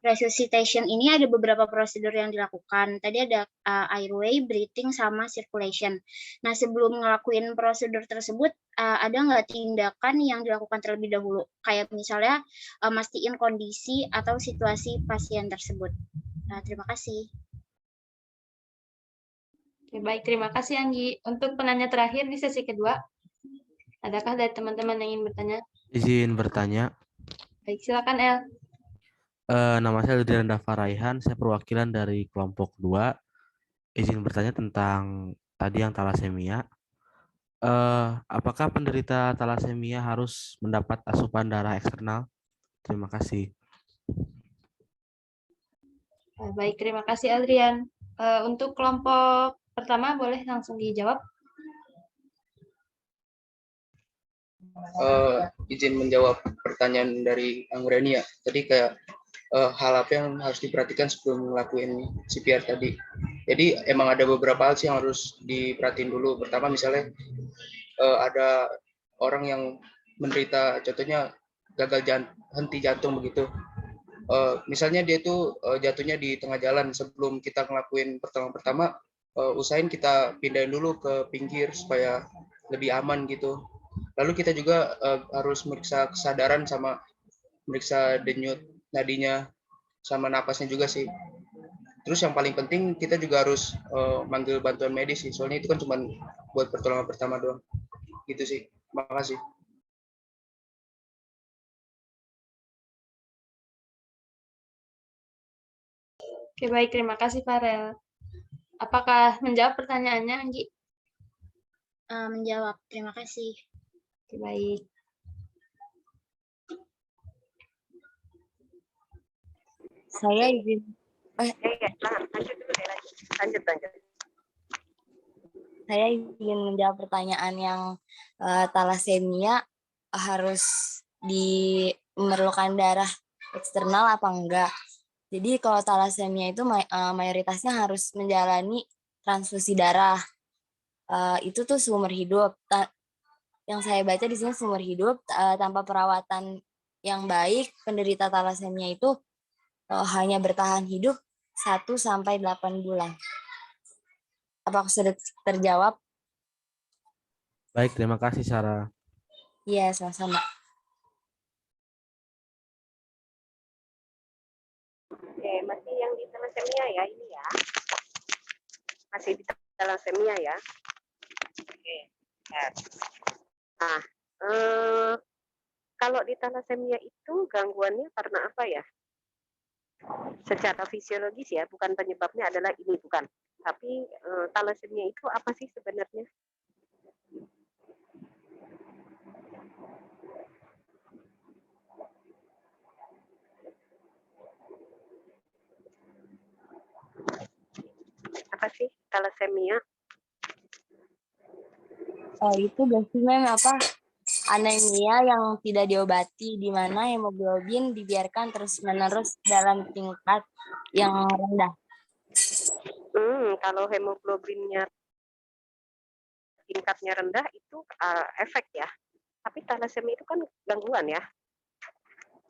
resuscitation ini ada beberapa prosedur yang dilakukan. Tadi ada airway, breathing, sama circulation. Nah, sebelum ngelakuin prosedur tersebut, ada nggak tindakan yang dilakukan terlebih dahulu? Kayak misalnya mastiin kondisi atau situasi pasien tersebut. Terima kasih. Oke, baik, terima kasih Anggi. Untuk penanya terakhir di sesi kedua, adakah dari teman-teman yang ingin bertanya? Izin bertanya. Baik, silakan El. Nama saya Adrian Dava Raihan, saya perwakilan dari kelompok 2. Izin bertanya tentang tadi yang talasemia. Apakah penderita talasemia harus mendapat asupan darah eksternal? Terima kasih. Baik, terima kasih Adrian. Untuk kelompok pertama boleh langsung dijawab. Izin menjawab pertanyaan dari Anggreni ya. Tadi kayak hal apa yang harus diperhatikan sebelum ngelakuin CPR tadi. Jadi emang ada beberapa hal sih yang harus diperhatiin dulu. Pertama misalnya ada orang yang menderita contohnya gagal henti jantung begitu. Misalnya dia tuh jatuhnya di tengah jalan, sebelum kita ngelakuin pertolongan pertama, usahain kita pindahin dulu ke pinggir supaya lebih aman gitu. Lalu kita juga harus meriksa kesadaran sama meriksa denyut nadinya sama napasnya juga sih. Terus yang paling penting kita juga harus manggil bantuan medis sih, soalnya itu kan cuma buat pertolongan pertama doang. Gitu sih. Terima kasih. Oke, baik, terima kasih Farel. Apakah menjawab pertanyaannya, Anggi? Menjawab, terima kasih. Oke, baik. Saya izin Lanjut dulu deh, lanjut. Saya ingin menjawab pertanyaan yang talasemia harus memerlukan darah eksternal apa enggak. Jadi kalau talasemia itu mayoritasnya harus menjalani transfusi darah. Itu tuh seumur hidup. Yang saya baca di sini seumur hidup tanpa perawatan yang baik, penderita talasemia itu hanya bertahan hidup 1-8 bulan. Apakah sudah terjawab? Baik, terima kasih Sarah. Iya, sama-sama. Oke, masih yang di thalassemia ya ini ya. Masih di thalassemia ya. Oke. Nah, kalau di thalassemia itu gangguannya karena apa ya? Secara fisiologis ya, bukan penyebabnya adalah ini, bukan. Tapi thalassemia itu apa sih sebenarnya? Apa sih thalassemia? Itu biasanya anemia yang tidak diobati, di mana hemoglobin dibiarkan terus-menerus dalam tingkat yang rendah. Kalau hemoglobinnya tingkatnya rendah itu efek ya. Tapi thalassemia itu kan gangguan ya.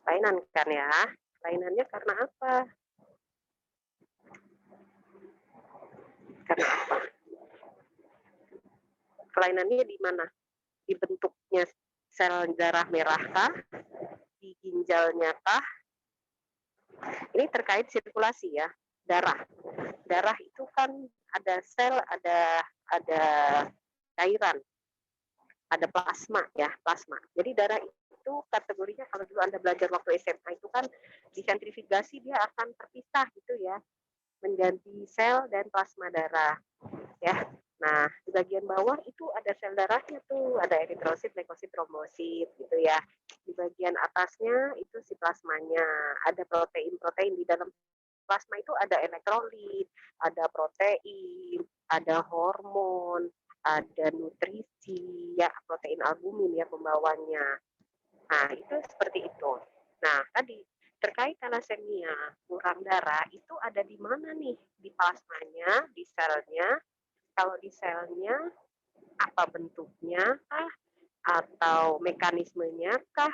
Kelainan kan ya. Kelainannya karena apa? Karena apa? Kelainannya di mana? Di bentuknya sel darah merah kah? Di ginjalnya kah? Ini terkait sirkulasi ya, darah. Darah itu kan ada sel, ada cairan, ada plasma ya, plasma. Jadi darah itu kategorinya kalau dulu Anda belajar waktu SMA itu kan disentrifugasi dia akan terpisah gitu ya, menjadi sel dan plasma darah ya. Nah, di bagian bawah itu ada sel darahnya tuh, ada eritrosit, leukosit, trombosit gitu ya. Di bagian atasnya itu si plasmanya, ada protein-protein di dalam plasma itu ada elektrolit, ada protein, ada hormon, ada nutrisi ya, protein albumin ya pembawanya. Nah, itu seperti itu. Nah, tadi terkait thalassemia, kurang darah itu ada di mana nih? Di plasmanya, di selnya. Kalau di selnya, apa bentuknya kah? Atau mekanismenya kah?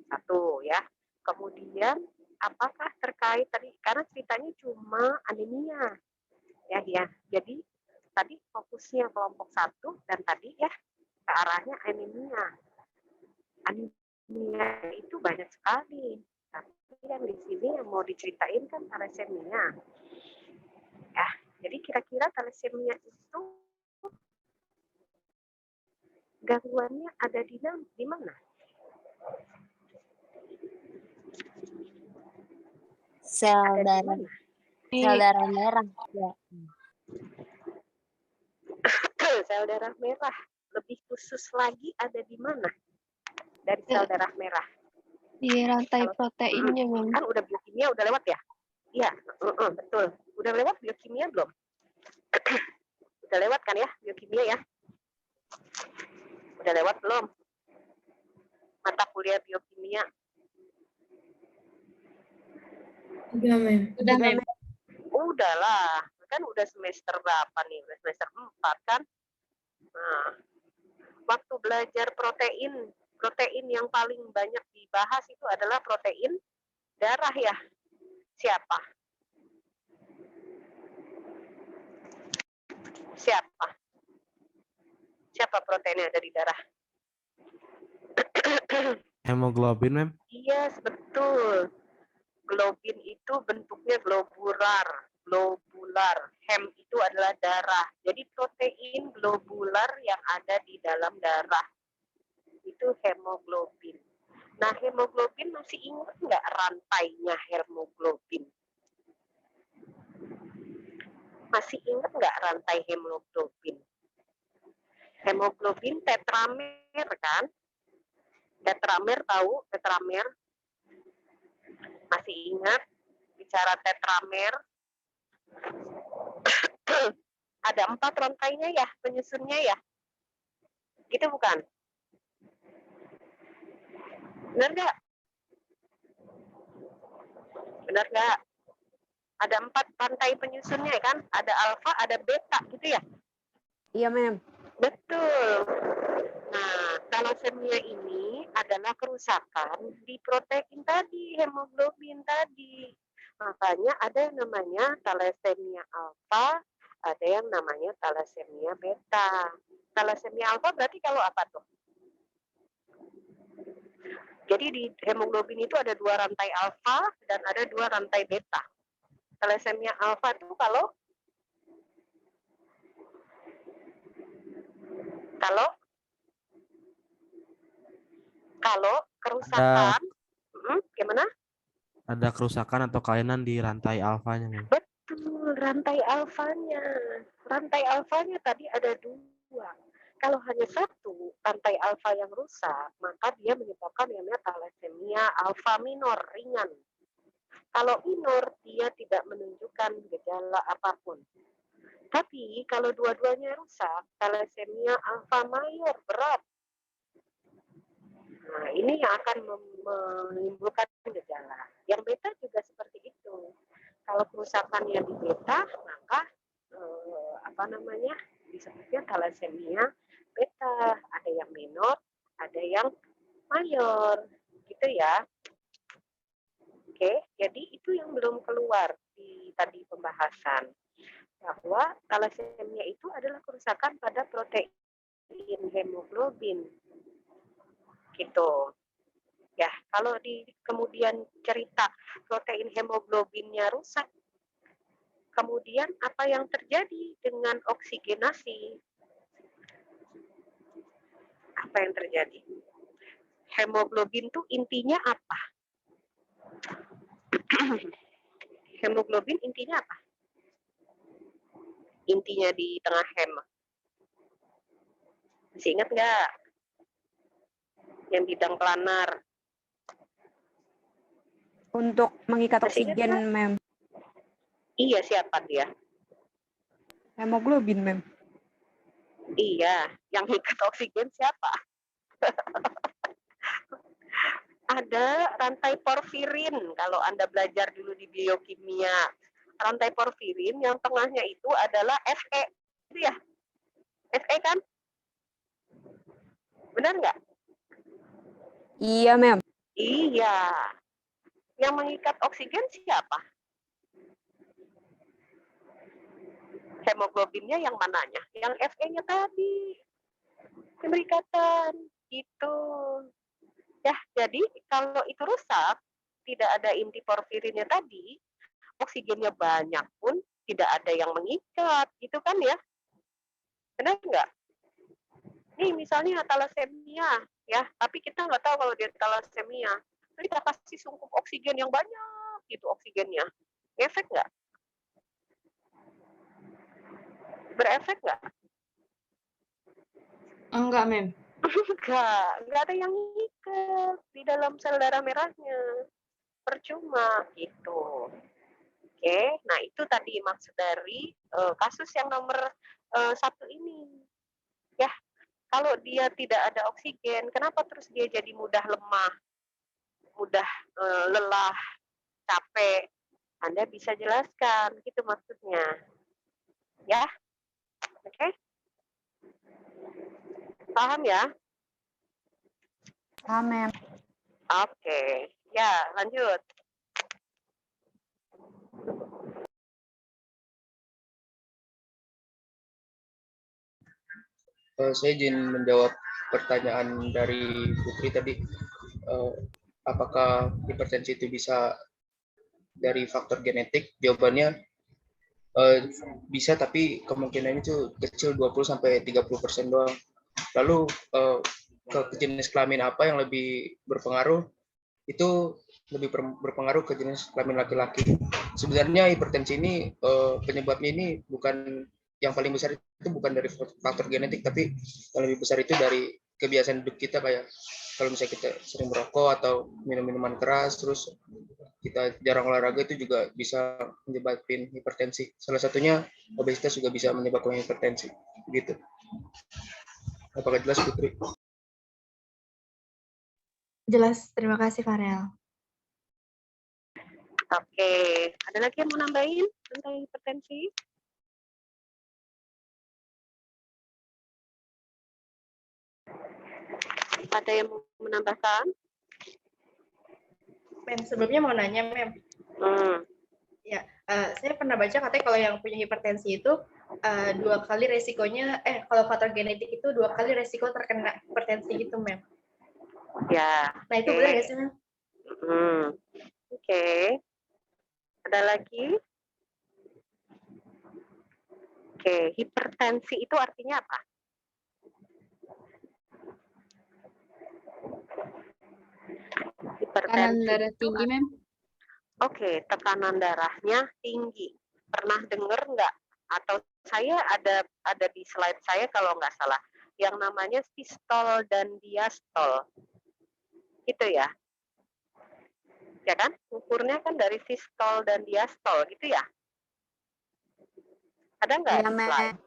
Satu ya. Kemudian, apakah terkait tadi, karena ceritanya cuma anemia. Ya. Jadi, tadi fokusnya kelompok 1, dan tadi ya, ke arahnya anemia. Anemia itu banyak sekali. Tapi yang di sini yang mau diceritain kan thalassemia. Ya, jadi kira-kira thalassemia itu gangguannya ada di mana? Sel darah merah. Ya. Sel darah merah. Lebih khusus lagi ada di mana? Dari sel darah merah. Di rantai proteinnya, Mem. Kan udah biokimia udah lewat ya? Iya, betul. Udah lewat biokimia belum? Udah lewat kan ya biokimia ya? Udah lewat belum? Mata kuliah biokimia. Udah, Mem. Udah lah. Kan udah semester berapa nih? Udah semester 4 kan? Nah, waktu belajar protein yang paling banyak dibahas itu adalah protein darah ya. Siapa? Siapa proteinnya ada di darah? Hemoglobin, Mem. Iya, betul. Globin itu bentuknya globular. Hem itu adalah darah. Jadi protein globular yang ada di dalam darah itu hemoglobin. Nah, hemoglobin masih ingat nggak rantainya hemoglobin? Masih ingat nggak rantai hemoglobin? Hemoglobin tetramer kan? Tetramer tahu? Tetramer? Masih ingat? bicara tetramer, ada 4 rantainya ya, penyusunnya ya. Gitu bukan? Benar nggak? Benar nggak? Ada 4 rantai penyusunnya kan? Ada alfa, ada beta gitu ya? Iya, Mem. Betul. Nah, thalassemia ini adalah kerusakan di protein tadi, hemoglobin tadi. Makanya ada yang namanya thalassemia alfa, ada yang namanya thalassemia beta. Thalassemia alfa berarti kalau apa tuh? Jadi di hemoglobin itu ada 2 rantai alfa dan ada 2 rantai beta. Thalassemia alfa itu kalau kerusakan, gimana? Ada kerusakan atau kelainan di rantai alfanya, Mem. Betul, rantai alfanya. Rantai alfanya tadi ada 2. Kalau hanya 1 rantai alfa yang rusak, maka dia menyebabkan yang namanya thalassemia alfa minor, ringan. Kalau minor, dia tidak menunjukkan gejala apapun. Tapi kalau dua-duanya rusak, thalassemia alfa mayor, berat. Nah, ini yang akan menimbulkan gejala. Yang beta juga seperti itu. Kalau kerusakannya di beta, maka disebutnya thalassemia beta. Ada yang minor, ada yang mayor, gitu ya. Oke, jadi itu yang belum keluar di tadi pembahasan. Bahwa thalassemia itu adalah kerusakan pada protein hemoglobin. Gitu. Ya, kalau di kemudian cerita protein hemoglobinnya rusak, kemudian apa yang terjadi dengan oksigenasi? Apa yang terjadi? Hemoglobin itu intinya apa? Hemoglobin intinya apa? Intinya di tengah hem. Masih ingat nggak? Yang bidang planar. Untuk mengikat oksigen, Mem. Iya, siapa dia? Hemoglobin, Mem. Iya, yang mengikat oksigen siapa? Ada rantai porfirin, kalau Anda belajar dulu di biokimia. Rantai porfirin yang tengahnya itu adalah Fe. Itu ya? Fe kan? Benar nggak? Iya, Mem. Iya. Yang mengikat oksigen siapa? Hemoglobinnya yang mananya? Yang Fe-nya tadi. Berikatan. Gitu. Ya, jadi kalau itu rusak, tidak ada inti porfirinnya tadi, oksigennya banyak pun tidak ada yang mengikat, gitu kan ya? Benar nggak? Nih misalnya thalassemia, ya, tapi kita nggak tahu kalau dia thalassemia. Jadi kita kasih sungkup oksigen yang banyak, gitu oksigennya. Efek nggak? Berefek nggak? Enggak, Mem. Enggak ada yang ngikat di dalam sel darah merahnya. Percuma gitu. Oke, nah itu tadi maksud dari kasus yang nomor 1 ini. Ya, kalau dia tidak ada oksigen, kenapa terus dia jadi mudah lemah, mudah lelah, capek? Anda bisa jelaskan, gitu maksudnya. Ya, oke? Paham ya? Paham, Mem. Oke, ya lanjut. Saya izin menjawab pertanyaan dari Putri tadi. Apakah hipertensi itu bisa dari faktor genetik? Jawabannya bisa, tapi kemungkinannya itu kecil, 20-30% doang. Lalu ke jenis kelamin apa yang lebih berpengaruh? Itu lebih berpengaruh ke jenis kelamin laki-laki. Sebenarnya hipertensi ini penyebabnya ini bukan, yang paling besar itu bukan dari faktor genetik, tapi yang lebih besar itu dari kebiasaan hidup kita, kayak kalau misalnya kita sering merokok atau minum minuman keras, terus kita jarang olahraga itu juga bisa menyebabkan hipertensi. Salah satunya obesitas juga bisa menyebabkan hipertensi. Gitu. Apakah jelas, Putri? Jelas, terima kasih Farel. Oke, ada lagi yang mau nambahin tentang hipertensi? Ada yang mau menambahkan? Mem, sebelumnya mau nanya, Mem. Ya, saya pernah baca katanya kalau yang punya hipertensi itu 2 kali resikonya, kalau faktor genetik itu 2 kali resiko terkena hipertensi gitu, Mem. Ya. Nah, itu benar nggak sih, Mem? Oke. Ada lagi? Oke, hipertensi itu artinya apa? Tekanan darah tinggi, Mem. Oke, tekanan darahnya tinggi. Pernah dengar nggak? Atau saya ada di slide saya kalau nggak salah, yang namanya sistol dan diastol. Gitu ya? Ya kan? Ukurnya kan dari sistol dan diastol, gitu ya? Ada nggak di slide?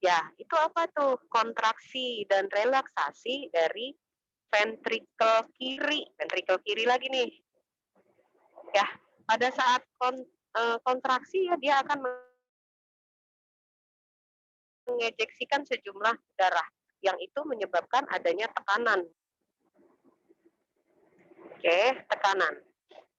Ya, itu apa tuh? Kontraksi dan relaksasi dari ventrikel kiri lagi nih. Ya, pada saat kontraksi ya dia akan mengejeksikan sejumlah darah yang itu menyebabkan adanya tekanan. Oke, tekanan.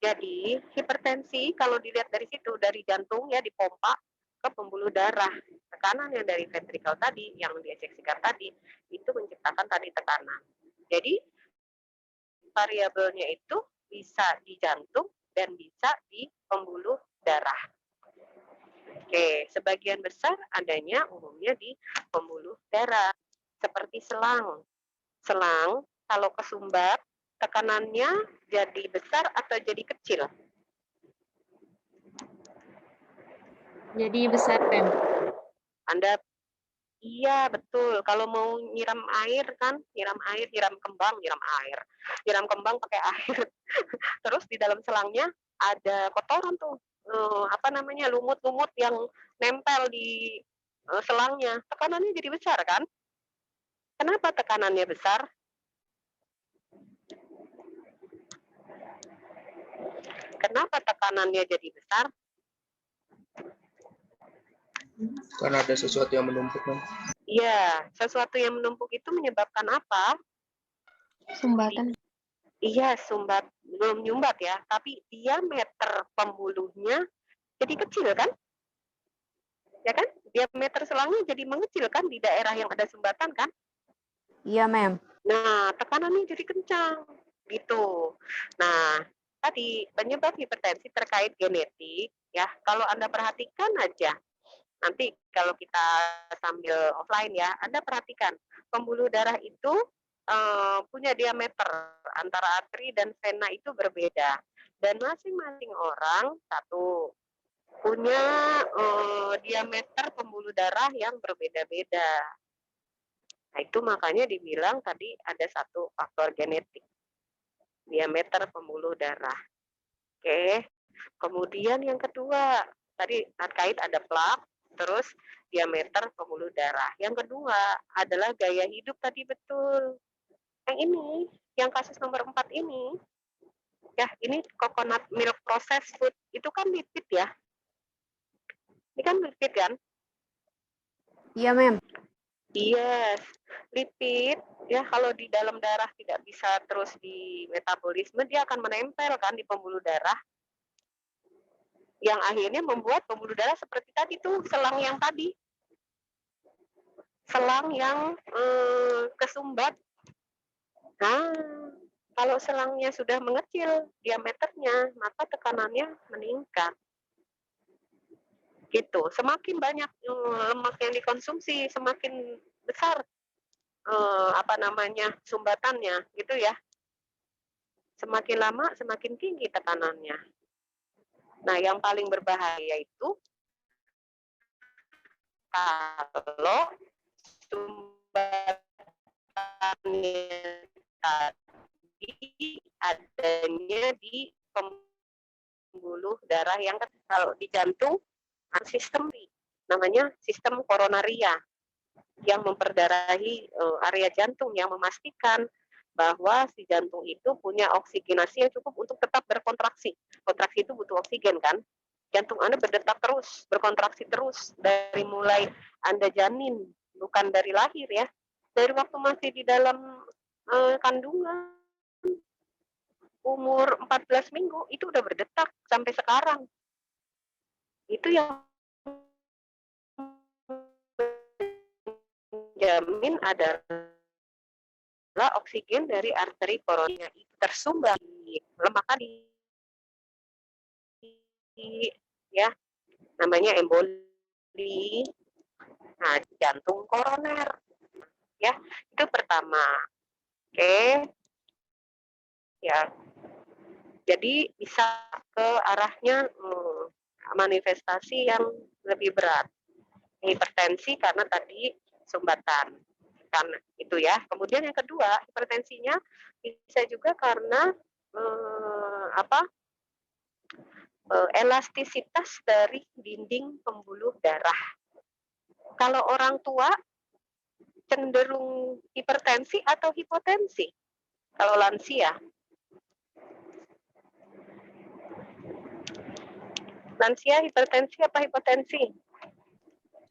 Jadi hipertensi kalau dilihat dari situ, dari jantung ya dipompa ke pembuluh darah. Tekanan yang dari ventrikel tadi, yang diejeksikan tadi, itu menciptakan tadi tekanan. Jadi variabelnya itu bisa di jantung dan bisa di pembuluh darah. Oke, sebagian besar adanya umumnya di pembuluh darah, seperti selang. Selang kalau kesumbat, tekanannya jadi besar atau jadi kecil? Jadi besar, Mem. Iya, betul. Kalau mau nyiram air kan, nyiram kembang pakai air. Terus di dalam selangnya ada kotoran tuh, lumut-lumut yang nempel di selangnya. Tekanannya jadi besar kan? Kenapa tekanannya besar? Kenapa tekanannya jadi besar? Karena ada sesuatu yang menumpuk, Mem. Iya, sesuatu yang menumpuk itu menyebabkan apa? Sumbatan. Iya, belum nyumbat ya, tapi diameter pembuluhnya jadi kecil kan? Ya kan? Diameter selangnya jadi mengecil kan di daerah yang ada sumbatan kan? Iya, Mem. Nah, tekanannya jadi kencang gitu. Nah, tadi penyebab hipertensi terkait genetik ya. Kalau Anda perhatikan aja, nanti kalau kita sambil offline ya, Anda perhatikan pembuluh darah itu punya diameter antara arteri dan vena itu berbeda, dan masing-masing orang punya diameter pembuluh darah yang berbeda-beda. Nah, itu makanya dibilang tadi ada satu faktor genetik, diameter pembuluh darah. Oke, kemudian yang kedua tadi terkait ada plak, terus diameter pembuluh darah. Yang kedua adalah gaya hidup tadi, betul. Yang ini, yang kasus nomor 4 ini, ya ini coconut milk processed food, itu kan lipid ya. Ini kan lipid kan? Iya, Mem. Yes, lipid ya kalau di dalam darah tidak bisa terus di metabolisme, dia akan menempel kan di pembuluh darah, yang akhirnya membuat pembuluh darah seperti tadi tuh, selang yang kesumbat. Nah, kalau selangnya sudah mengecil diameternya, maka tekanannya meningkat. Gitu. Semakin banyak lemak yang dikonsumsi, semakin besar sumbatannya, gitu ya. Semakin lama semakin tinggi tekanannya. Nah, yang paling berbahaya itu kalau sumbatannya tadi adanya di pembuluh darah yang kalau di jantung sistem namanya sistem koronaria yang memperdarahi area jantung yang memastikan bahwa si jantung itu punya oksigenasi yang cukup untuk tetap berkontraksi. Kontraksi itu butuh oksigen kan? Jantung Anda berdetak terus, berkontraksi terus dari mulai Anda janin, bukan dari lahir ya. Dari waktu masih di dalam kandungan umur 14 minggu itu udah berdetak sampai sekarang. Itu yang menjamin adalah oksigen dari arteri koronia itu tersumbat lemak tadi ya, namanya emboli. Nah, jantung koroner ya, itu pertama. Oke. Ya. Jadi bisa ke arahnya manifestasi yang lebih berat. Hipertensi karena tadi sumbatan. Karena itu ya. Kemudian yang kedua, hipertensinya bisa juga karena elastisitas dari dinding pembuluh darah. Kalau orang tua cenderung hipertensi atau hipotensi? Kalau lansia? Lansia hipertensi apa hipotensi?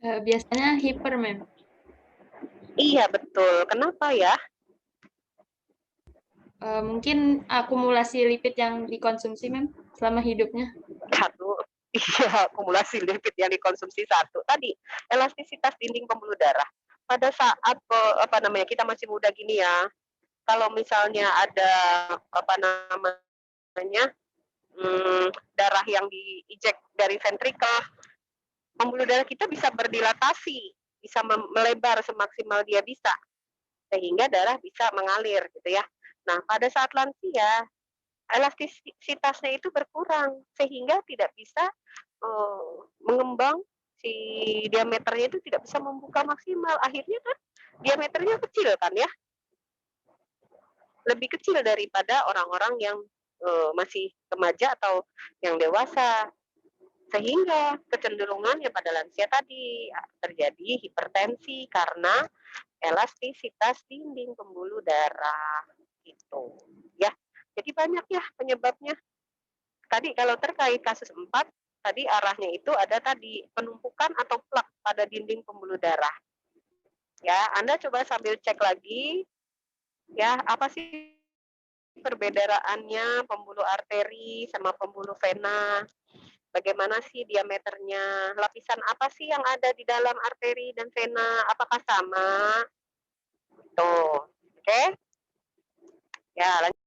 Biasanya hiper, Mem. Iya, betul. Kenapa ya? Mungkin akumulasi lipid yang dikonsumsi, Mem, selama hidupnya. Satu, iya, akumulasi lipid yang dikonsumsi satu. Tadi, elastisitas dinding pembuluh darah. Pada saat kita masih muda gini ya, kalau misalnya ada darah yang diinjek dari ventrikel, pembuluh darah kita bisa berdilatasi, bisa melebar semaksimal dia bisa, sehingga darah bisa mengalir gitu ya. Nah, pada saat lansia, elastisitasnya itu berkurang, sehingga tidak bisa mengembang, si diameternya itu tidak bisa membuka maksimal. Akhirnya kan diameternya kecil kan ya, lebih kecil daripada orang-orang yang masih remaja atau yang dewasa, sehingga kecenderungannya pada lansia tadi terjadi hipertensi karena elastisitas dinding pembuluh darah gitu ya. Jadi banyak ya penyebabnya. Tadi kalau terkait kasus 4 tadi arahnya itu ada tadi penumpukan atau plak pada dinding pembuluh darah. Ya, Anda coba sambil cek lagi ya, apa sih perbedaannya pembuluh arteri sama pembuluh vena? Bagaimana sih diameternya? Lapisan apa sih yang ada di dalam arteri dan vena? Apakah sama? Tuh, oke? Ya, lanjut.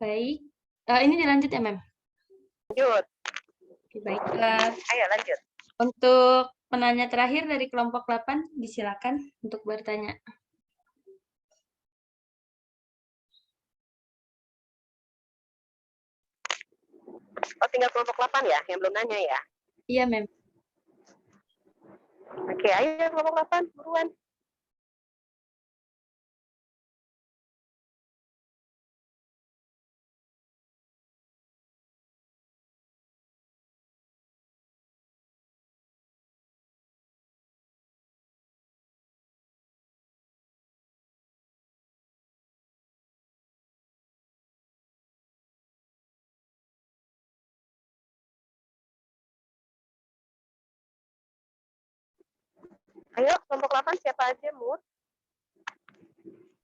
Baik. Ini dilanjut ya, Mem? Lanjut. Oke, baik. Ayo lanjut. Untuk penanya terakhir dari kelompok 8, disilakan untuk bertanya. Oh, tinggal kelompok 8 ya, yang belum nanya ya? Iya, Mem. Oke, ayo kelompok 8, buruan. Ayo, kelompok 8 siapa aja, Mut?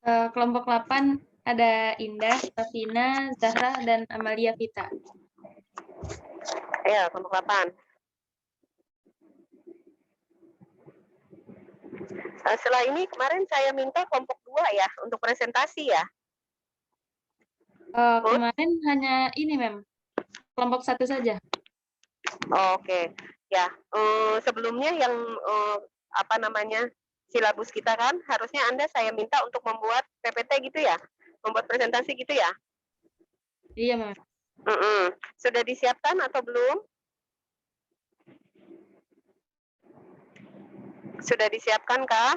Kelompok 8 ada Indah, Safina, Zahra, dan Amalia Vita. Ayo, kelompok 8. Setelah ini kemarin saya minta kelompok 2 ya, untuk presentasi ya. Kemarin hanya ini, Mem. Kelompok 1 saja. Oke. Ya, sebelumnya yang silabus kita kan harusnya Anda saya minta untuk membuat PPT gitu ya, membuat presentasi gitu ya. Iya, Mem. Sudah disiapkan atau belum? Sudah disiapkan kah?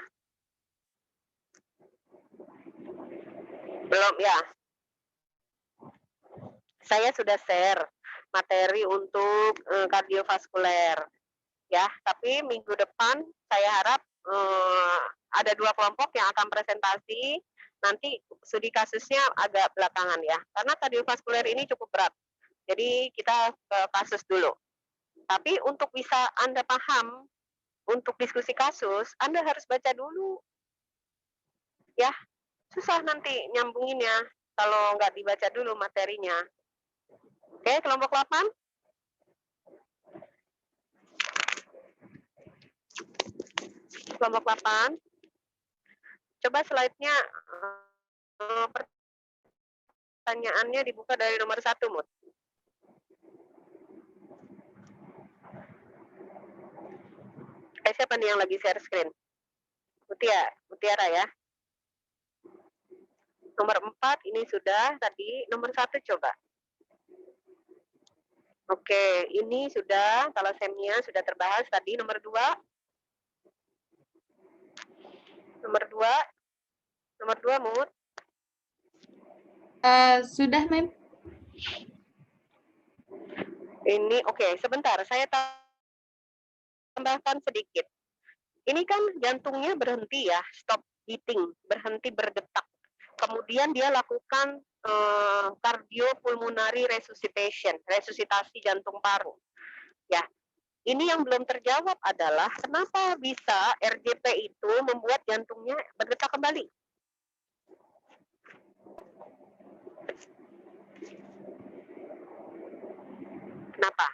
Belum ya? Saya sudah share materi untuk kardiovaskuler ya, tapi minggu depan saya harap ada 2 kelompok yang akan presentasi. Nanti studi kasusnya agak belakangan ya, karena kardiovaskuler ini cukup berat. Jadi kita ke kasus dulu. Tapi untuk bisa Anda paham, untuk diskusi kasus, Anda harus baca dulu. Ya, susah nanti nyambunginnya kalau nggak dibaca dulu materinya. Oke, kelompok 8. Kelompok 8. Coba slide-nya pertanyaannya dibuka dari nomor 1, Mut. Siapa nih yang lagi share screen? Mutiara ya. Nomor 4 ini sudah tadi, nomor 1 coba. Oke, ini sudah talasemia sudah terbahas tadi. Nomor 2. Nomor 2 Mut. Sudah, Mem. Ini oke, sebentar saya tambahkan sedikit. Ini kan jantungnya berhenti ya, stop beating, berhenti berdetak. Kemudian dia lakukan cardiopulmonary resuscitation, resusitasi jantung paru. Ya, ini yang belum terjawab adalah kenapa bisa RJP itu membuat jantungnya berdetak kembali. Kenapa?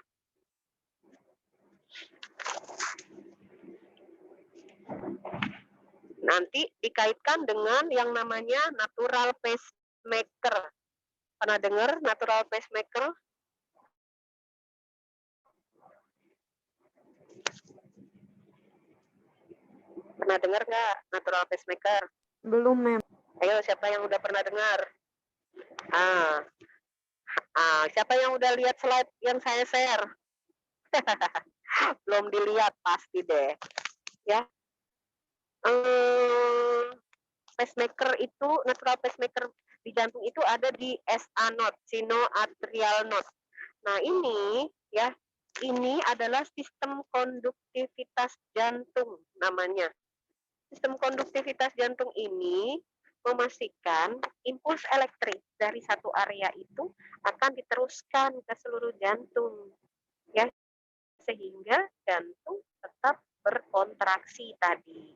Nanti dikaitkan dengan yang namanya natural pacemaker. Pernah dengar natural pacemaker? Pernah dengar nggak natural pacemaker? Belum, Mem. Ayo, siapa yang udah pernah dengar? Siapa yang udah lihat slide yang saya share? Belum dilihat pasti deh. Ya. Pacemaker itu, natural pacemaker di jantung itu ada di SA node, sinoatrial node. Nah ini ya, ini adalah sistem konduktivitas jantung namanya. Sistem konduktivitas jantung ini memastikan impuls elektrik dari satu area itu akan diteruskan ke seluruh jantung, ya, sehingga jantung tetap berkontraksi tadi.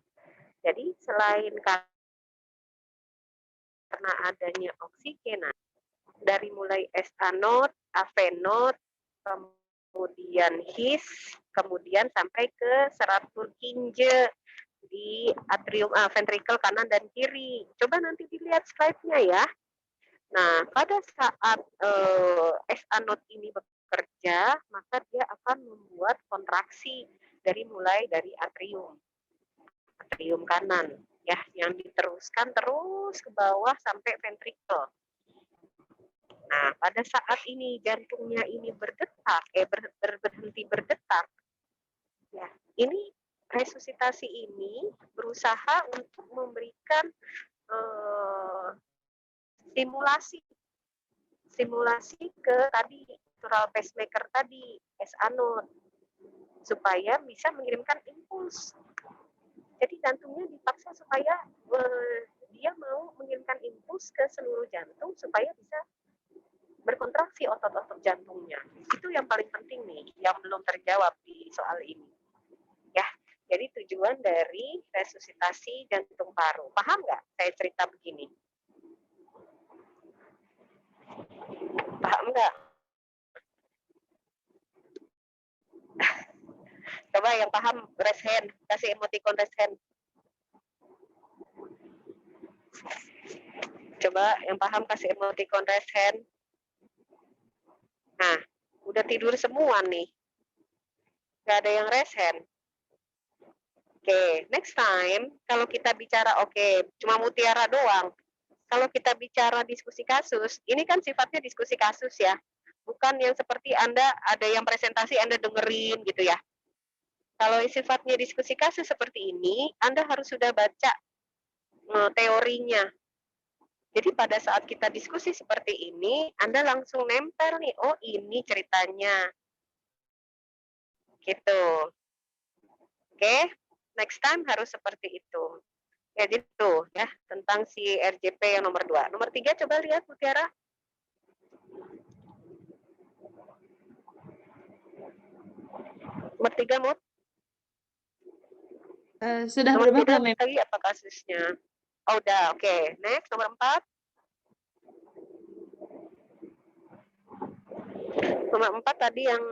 Jadi selain karena adanya oksigenasi dari mulai SA node, AV node, kemudian His, kemudian sampai ke serat Purkinje di atrium ventrikel kanan dan kiri. Coba nanti dilihat slide-nya ya. Nah, pada saat SA node ini bekerja, maka dia akan membuat kontraksi mulai dari atrium kanan ya, yang diteruskan terus ke bawah sampai ventrikel. Nah, pada saat ini jantungnya ini berdetak, berhenti berdetak, ya, ini resusitasi ini berusaha untuk memberikan stimulasi ke tadi natural pacemaker tadi, SA node, supaya bisa mengirimkan impuls. Jadi jantungnya dipaksa supaya dia mau mengirimkan impuls ke seluruh jantung supaya bisa berkontraksi otot-otot jantungnya. Itu yang paling penting nih, yang belum terjawab di soal ini. Ya, jadi tujuan dari resusitasi jantung paru. Paham nggak saya cerita begini? Paham nggak? Coba yang paham raise hand, kasih emoticon raise hand. Coba yang paham kasih emoticon raise hand. Nah, udah tidur semua nih. Gak ada yang raise hand. Oke, next time kalau kita bicara, cuma Mutiara doang. Kalau kita bicara diskusi kasus, ini kan sifatnya diskusi kasus ya. Bukan yang seperti Anda ada yang presentasi Anda dengerin gitu ya. Kalau sifatnya diskusi kasus seperti ini, Anda harus sudah baca teorinya. Jadi pada saat kita diskusi seperti ini, Anda langsung nempel nih, oh ini ceritanya. Gitu. Oke, next time harus seperti itu. Ya gitu ya, tentang si RJP yang nomor 2. Nomor 3 coba lihat Mutiara. Nomor 3 Mut. Sudah Nomor berubah 3 belum, Mem? tadi apa kasusnya? Oh udah, oke. Next, nomor 4. Nomor 4 tadi yang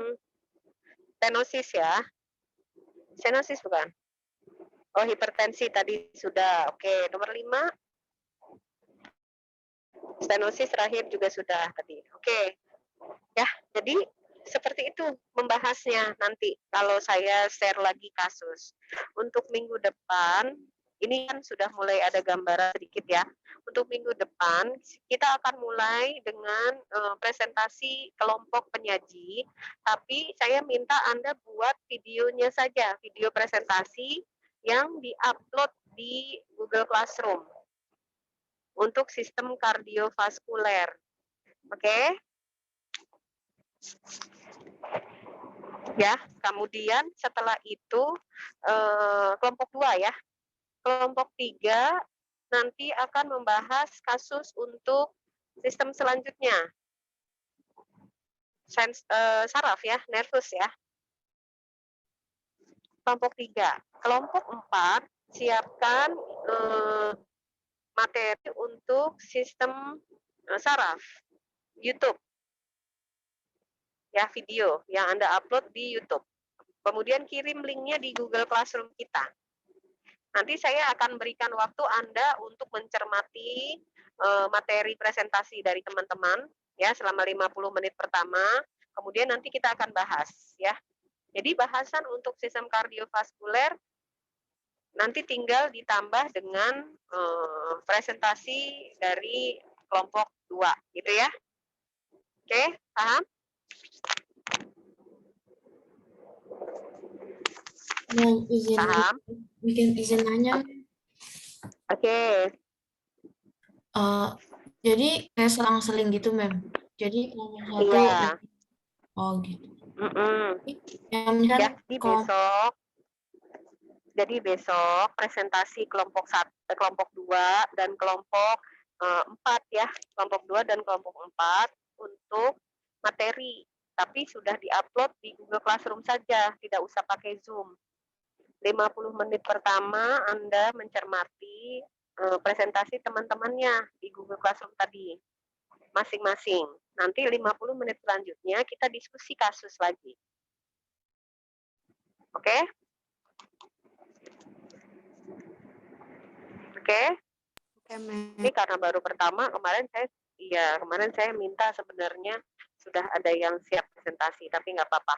stenosis ya. Stenosis bukan? Oh, hipertensi tadi sudah. Oke, nomor 5. Stenosis rahim juga sudah tadi. Oke. Ya, jadi seperti itu membahasnya nanti kalau saya share lagi kasus. Untuk minggu depan, ini kan sudah mulai ada gambaran sedikit ya. Untuk minggu depan, kita akan mulai dengan presentasi kelompok penyaji, tapi saya minta Anda buat videonya saja, video presentasi yang diupload di Google Classroom untuk sistem kardiovaskuler. Oke? Ya, kemudian setelah itu kelompok 2 ya. Kelompok 3 nanti akan membahas kasus untuk sistem selanjutnya. Saraf ya, nervus ya. Kelompok 3. Kelompok 4 siapkan materi untuk sistem saraf YouTube. Ya, video yang Anda upload di YouTube. Kemudian kirim linknya di Google Classroom kita. Nanti saya akan berikan waktu Anda untuk mencermati materi presentasi dari teman-teman ya selama 50 menit pertama. Kemudian nanti kita akan bahas ya. Jadi bahasan untuk sistem kardiovaskuler nanti tinggal ditambah dengan presentasi dari kelompok 2 gitu ya. Oke, paham? Mau izin Paham? bikin izin nanya. Oke. Jadi kayak selang-seling gitu, Mem. Jadi kelompok 1 Iya. oh gitu. Ya, Yang kan jadi besok presentasi kelompok 2 dan kelompok 4 ya, kelompok 2 dan kelompok 4 untuk materi, tapi sudah diupload di Google Classroom saja, tidak usah pakai Zoom. 50 menit pertama Anda mencermati presentasi teman-temannya di Google Classroom tadi, masing-masing. Nanti 50 menit selanjutnya kita diskusi kasus lagi. Oke? Oke? Ini karena baru pertama, kemarin saya minta sebenarnya sudah ada yang siap presentasi, tapi nggak apa-apa.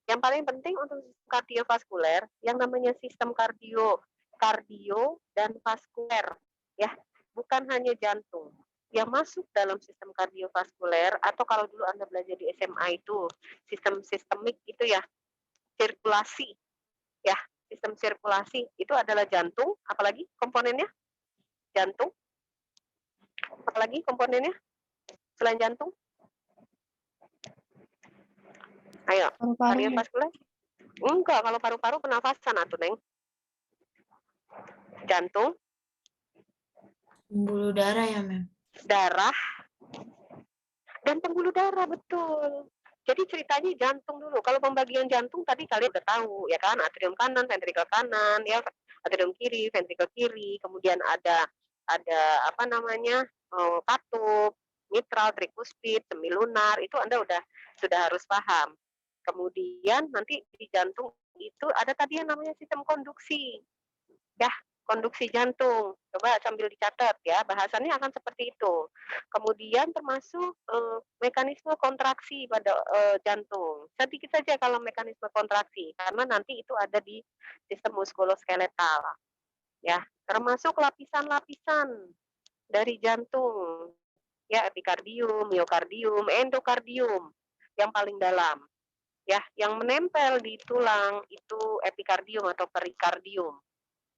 Yang paling penting untuk kardiovaskuler, yang namanya sistem kardio dan vaskuler, ya, bukan hanya jantung. Yang masuk dalam sistem kardiovaskuler, atau kalau dulu Anda belajar di SMA itu, sistem sistemik itu ya, sirkulasi, ya, sistem sirkulasi itu adalah jantung, apalagi komponennya? Jantung. Apalagi komponennya selain jantung? Ayo, kardiovaskuler? Enggak, kalau paru-paru pernafasan atuh, Neng. Jantung. Pembuluh darah ya, Mem? Darah. Dan pembuluh darah, betul. Jadi ceritanya jantung dulu. Kalau pembagian jantung tadi kalian udah tahu, ya kan? Atrium kanan, ventrikel kanan, ya, atrium kiri, ventrikel kiri, kemudian ada apa namanya? Katup, mitral, trikuspid, semilunar, itu Anda sudah harus paham. Kemudian nanti di jantung itu ada tadi yang namanya sistem konduksi. Ya, konduksi jantung. Coba sambil dicatat ya, bahasannya akan seperti itu. Kemudian termasuk mekanisme kontraksi pada jantung. Sedikit saja kalau mekanisme kontraksi, karena nanti itu ada di sistem muskuloskeletal. Ya, termasuk lapisan-lapisan dari jantung. Ya, epikardium, miokardium, endokardium yang paling dalam. Ya, yang menempel di tulang itu epikardium atau perikardium.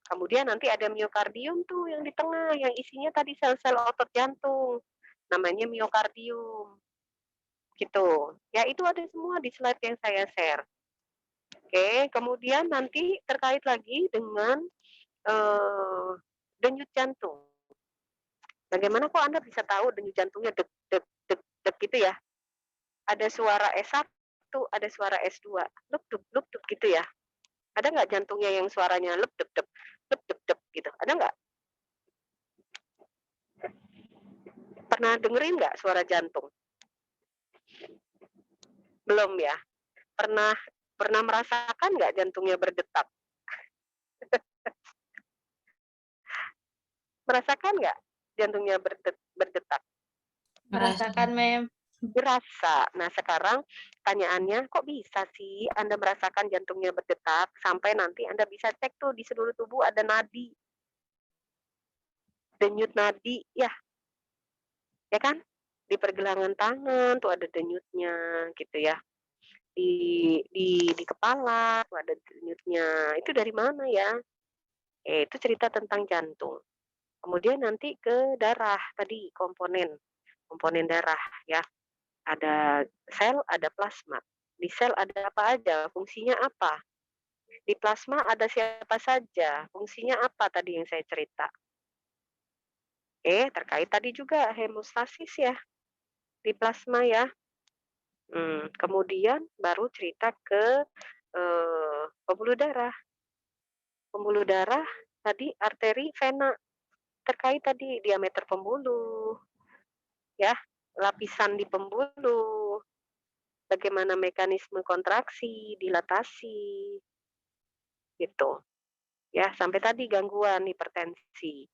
Kemudian nanti ada miokardium tuh yang di tengah, yang isinya tadi sel-sel otot jantung. Namanya miokardium. Gitu. Ya, itu ada semua di slide yang saya share. Oke, kemudian nanti terkait lagi dengan denyut jantung. Bagaimana kok Anda bisa tahu denyut jantungnya deg deg deg deg gitu ya? Ada suara S1, ada suara S2, luk duk gitu ya. Ada nggak jantungnya yang suaranya lep deg deg gitu? Ada nggak? Pernah dengerin nggak suara jantung? Belum ya? Pernah merasakan nggak jantungnya berdetak? Merasakan nggak jantungnya berdetak? Merasakan, Mem. Berasa. Nah, sekarang pertanyaannya, kok bisa sih Anda merasakan jantungnya berdetak sampai nanti Anda bisa cek tuh di seluruh tubuh ada nadi. Denyut nadi, ya. Ya kan? Di pergelangan tangan tuh ada denyutnya gitu ya. Di kepala tuh ada denyutnya. Itu dari mana ya? Itu cerita tentang jantung. Kemudian nanti ke darah tadi komponen darah ya. Ada sel, ada plasma. Di sel ada apa aja? Fungsinya apa? Di plasma ada siapa saja? Fungsinya apa tadi yang saya cerita? Terkait tadi juga hemostasis ya. Di plasma ya. Kemudian baru cerita ke pembuluh darah. Pembuluh darah tadi arteri, vena. Terkait tadi diameter pembuluh. Ya, lapisan di pembuluh. Bagaimana mekanisme kontraksi, dilatasi, gitu. Ya, sampai tadi gangguan hipertensi.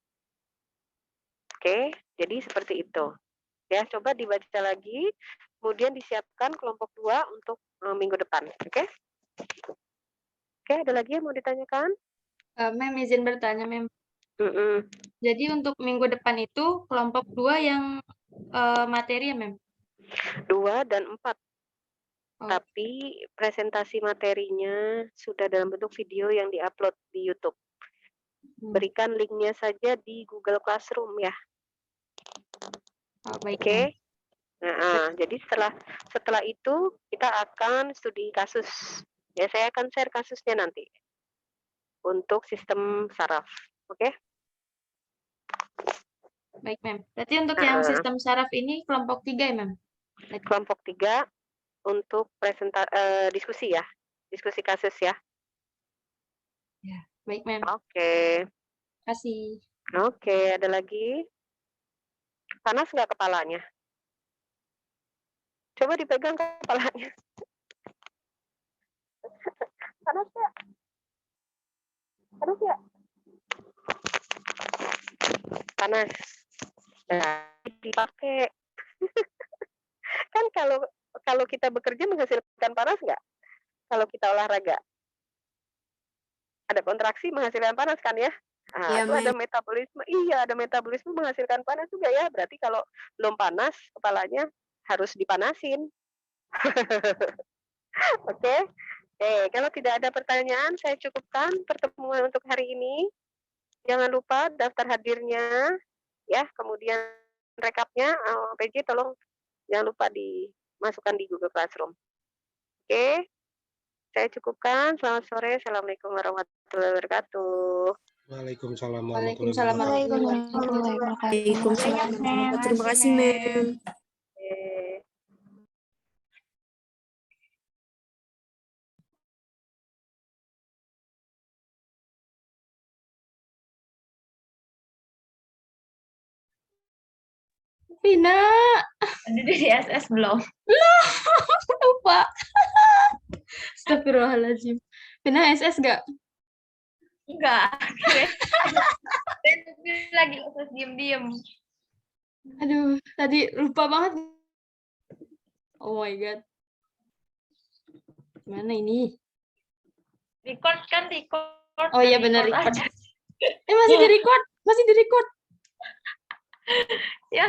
Oke, jadi seperti itu. Ya, coba dibaca lagi, kemudian disiapkan kelompok 2 untuk minggu depan. Oke? Oke, ada lagi yang mau ditanyakan? Mem, izin bertanya, Mem. Jadi untuk minggu depan itu kelompok 2 yang materi ya, Mem? 2 dan 4. Tapi presentasi materinya sudah dalam bentuk video yang diupload di YouTube. Berikan linknya saja di Google Classroom ya. Oke. Nah, jadi setelah itu kita akan studi kasus. Ya, saya akan share kasusnya nanti untuk sistem saraf. Oke? Baik, Mem. Berarti untuk yang sistem saraf ini kelompok 3 ya, Mem? Kelompok 3 untuk diskusi ya. Diskusi kasus ya. Ya, baik, Mem. Oke. Terima kasih. Oke, ada lagi? Panas nggak kepalanya? Coba dipegang kepalanya. Panas nggak? Panas nggak? Panas. Nah, dipakai. Kan kalau kita bekerja menghasilkan panas nggak? Kalau kita olahraga? Ada kontraksi menghasilkan panas kan ya? Nah, itu ada metabolisme. Iya, ada metabolisme menghasilkan panas juga ya. Berarti kalau belum panas, kepalanya harus dipanasin. Oke. Kalau tidak ada pertanyaan, saya cukupkan pertemuan untuk hari ini. Jangan lupa daftar hadirnya, ya. Kemudian rekapnya, PJ tolong jangan lupa dimasukkan di Google Classroom. Oke. Saya cukupkan. Selamat sore. Assalamualaikum warahmatullahi wabarakatuh. Waalaikumsalam Waalaikumsalam warahmatullahi wabarakatuh. Waalaikumsalam. Terima kasih, Mem. Vina. Ada di SS belum? Belum. Lupa. Astagfirullahaladzim. Vina SS nggak? Enggak. Lagi SS diem-diem. Aduh, tadi lupa banget. Oh my God. Gimana ini? Record kan, record. Oh iya benar record. Masih di record. Masih di record. Ya.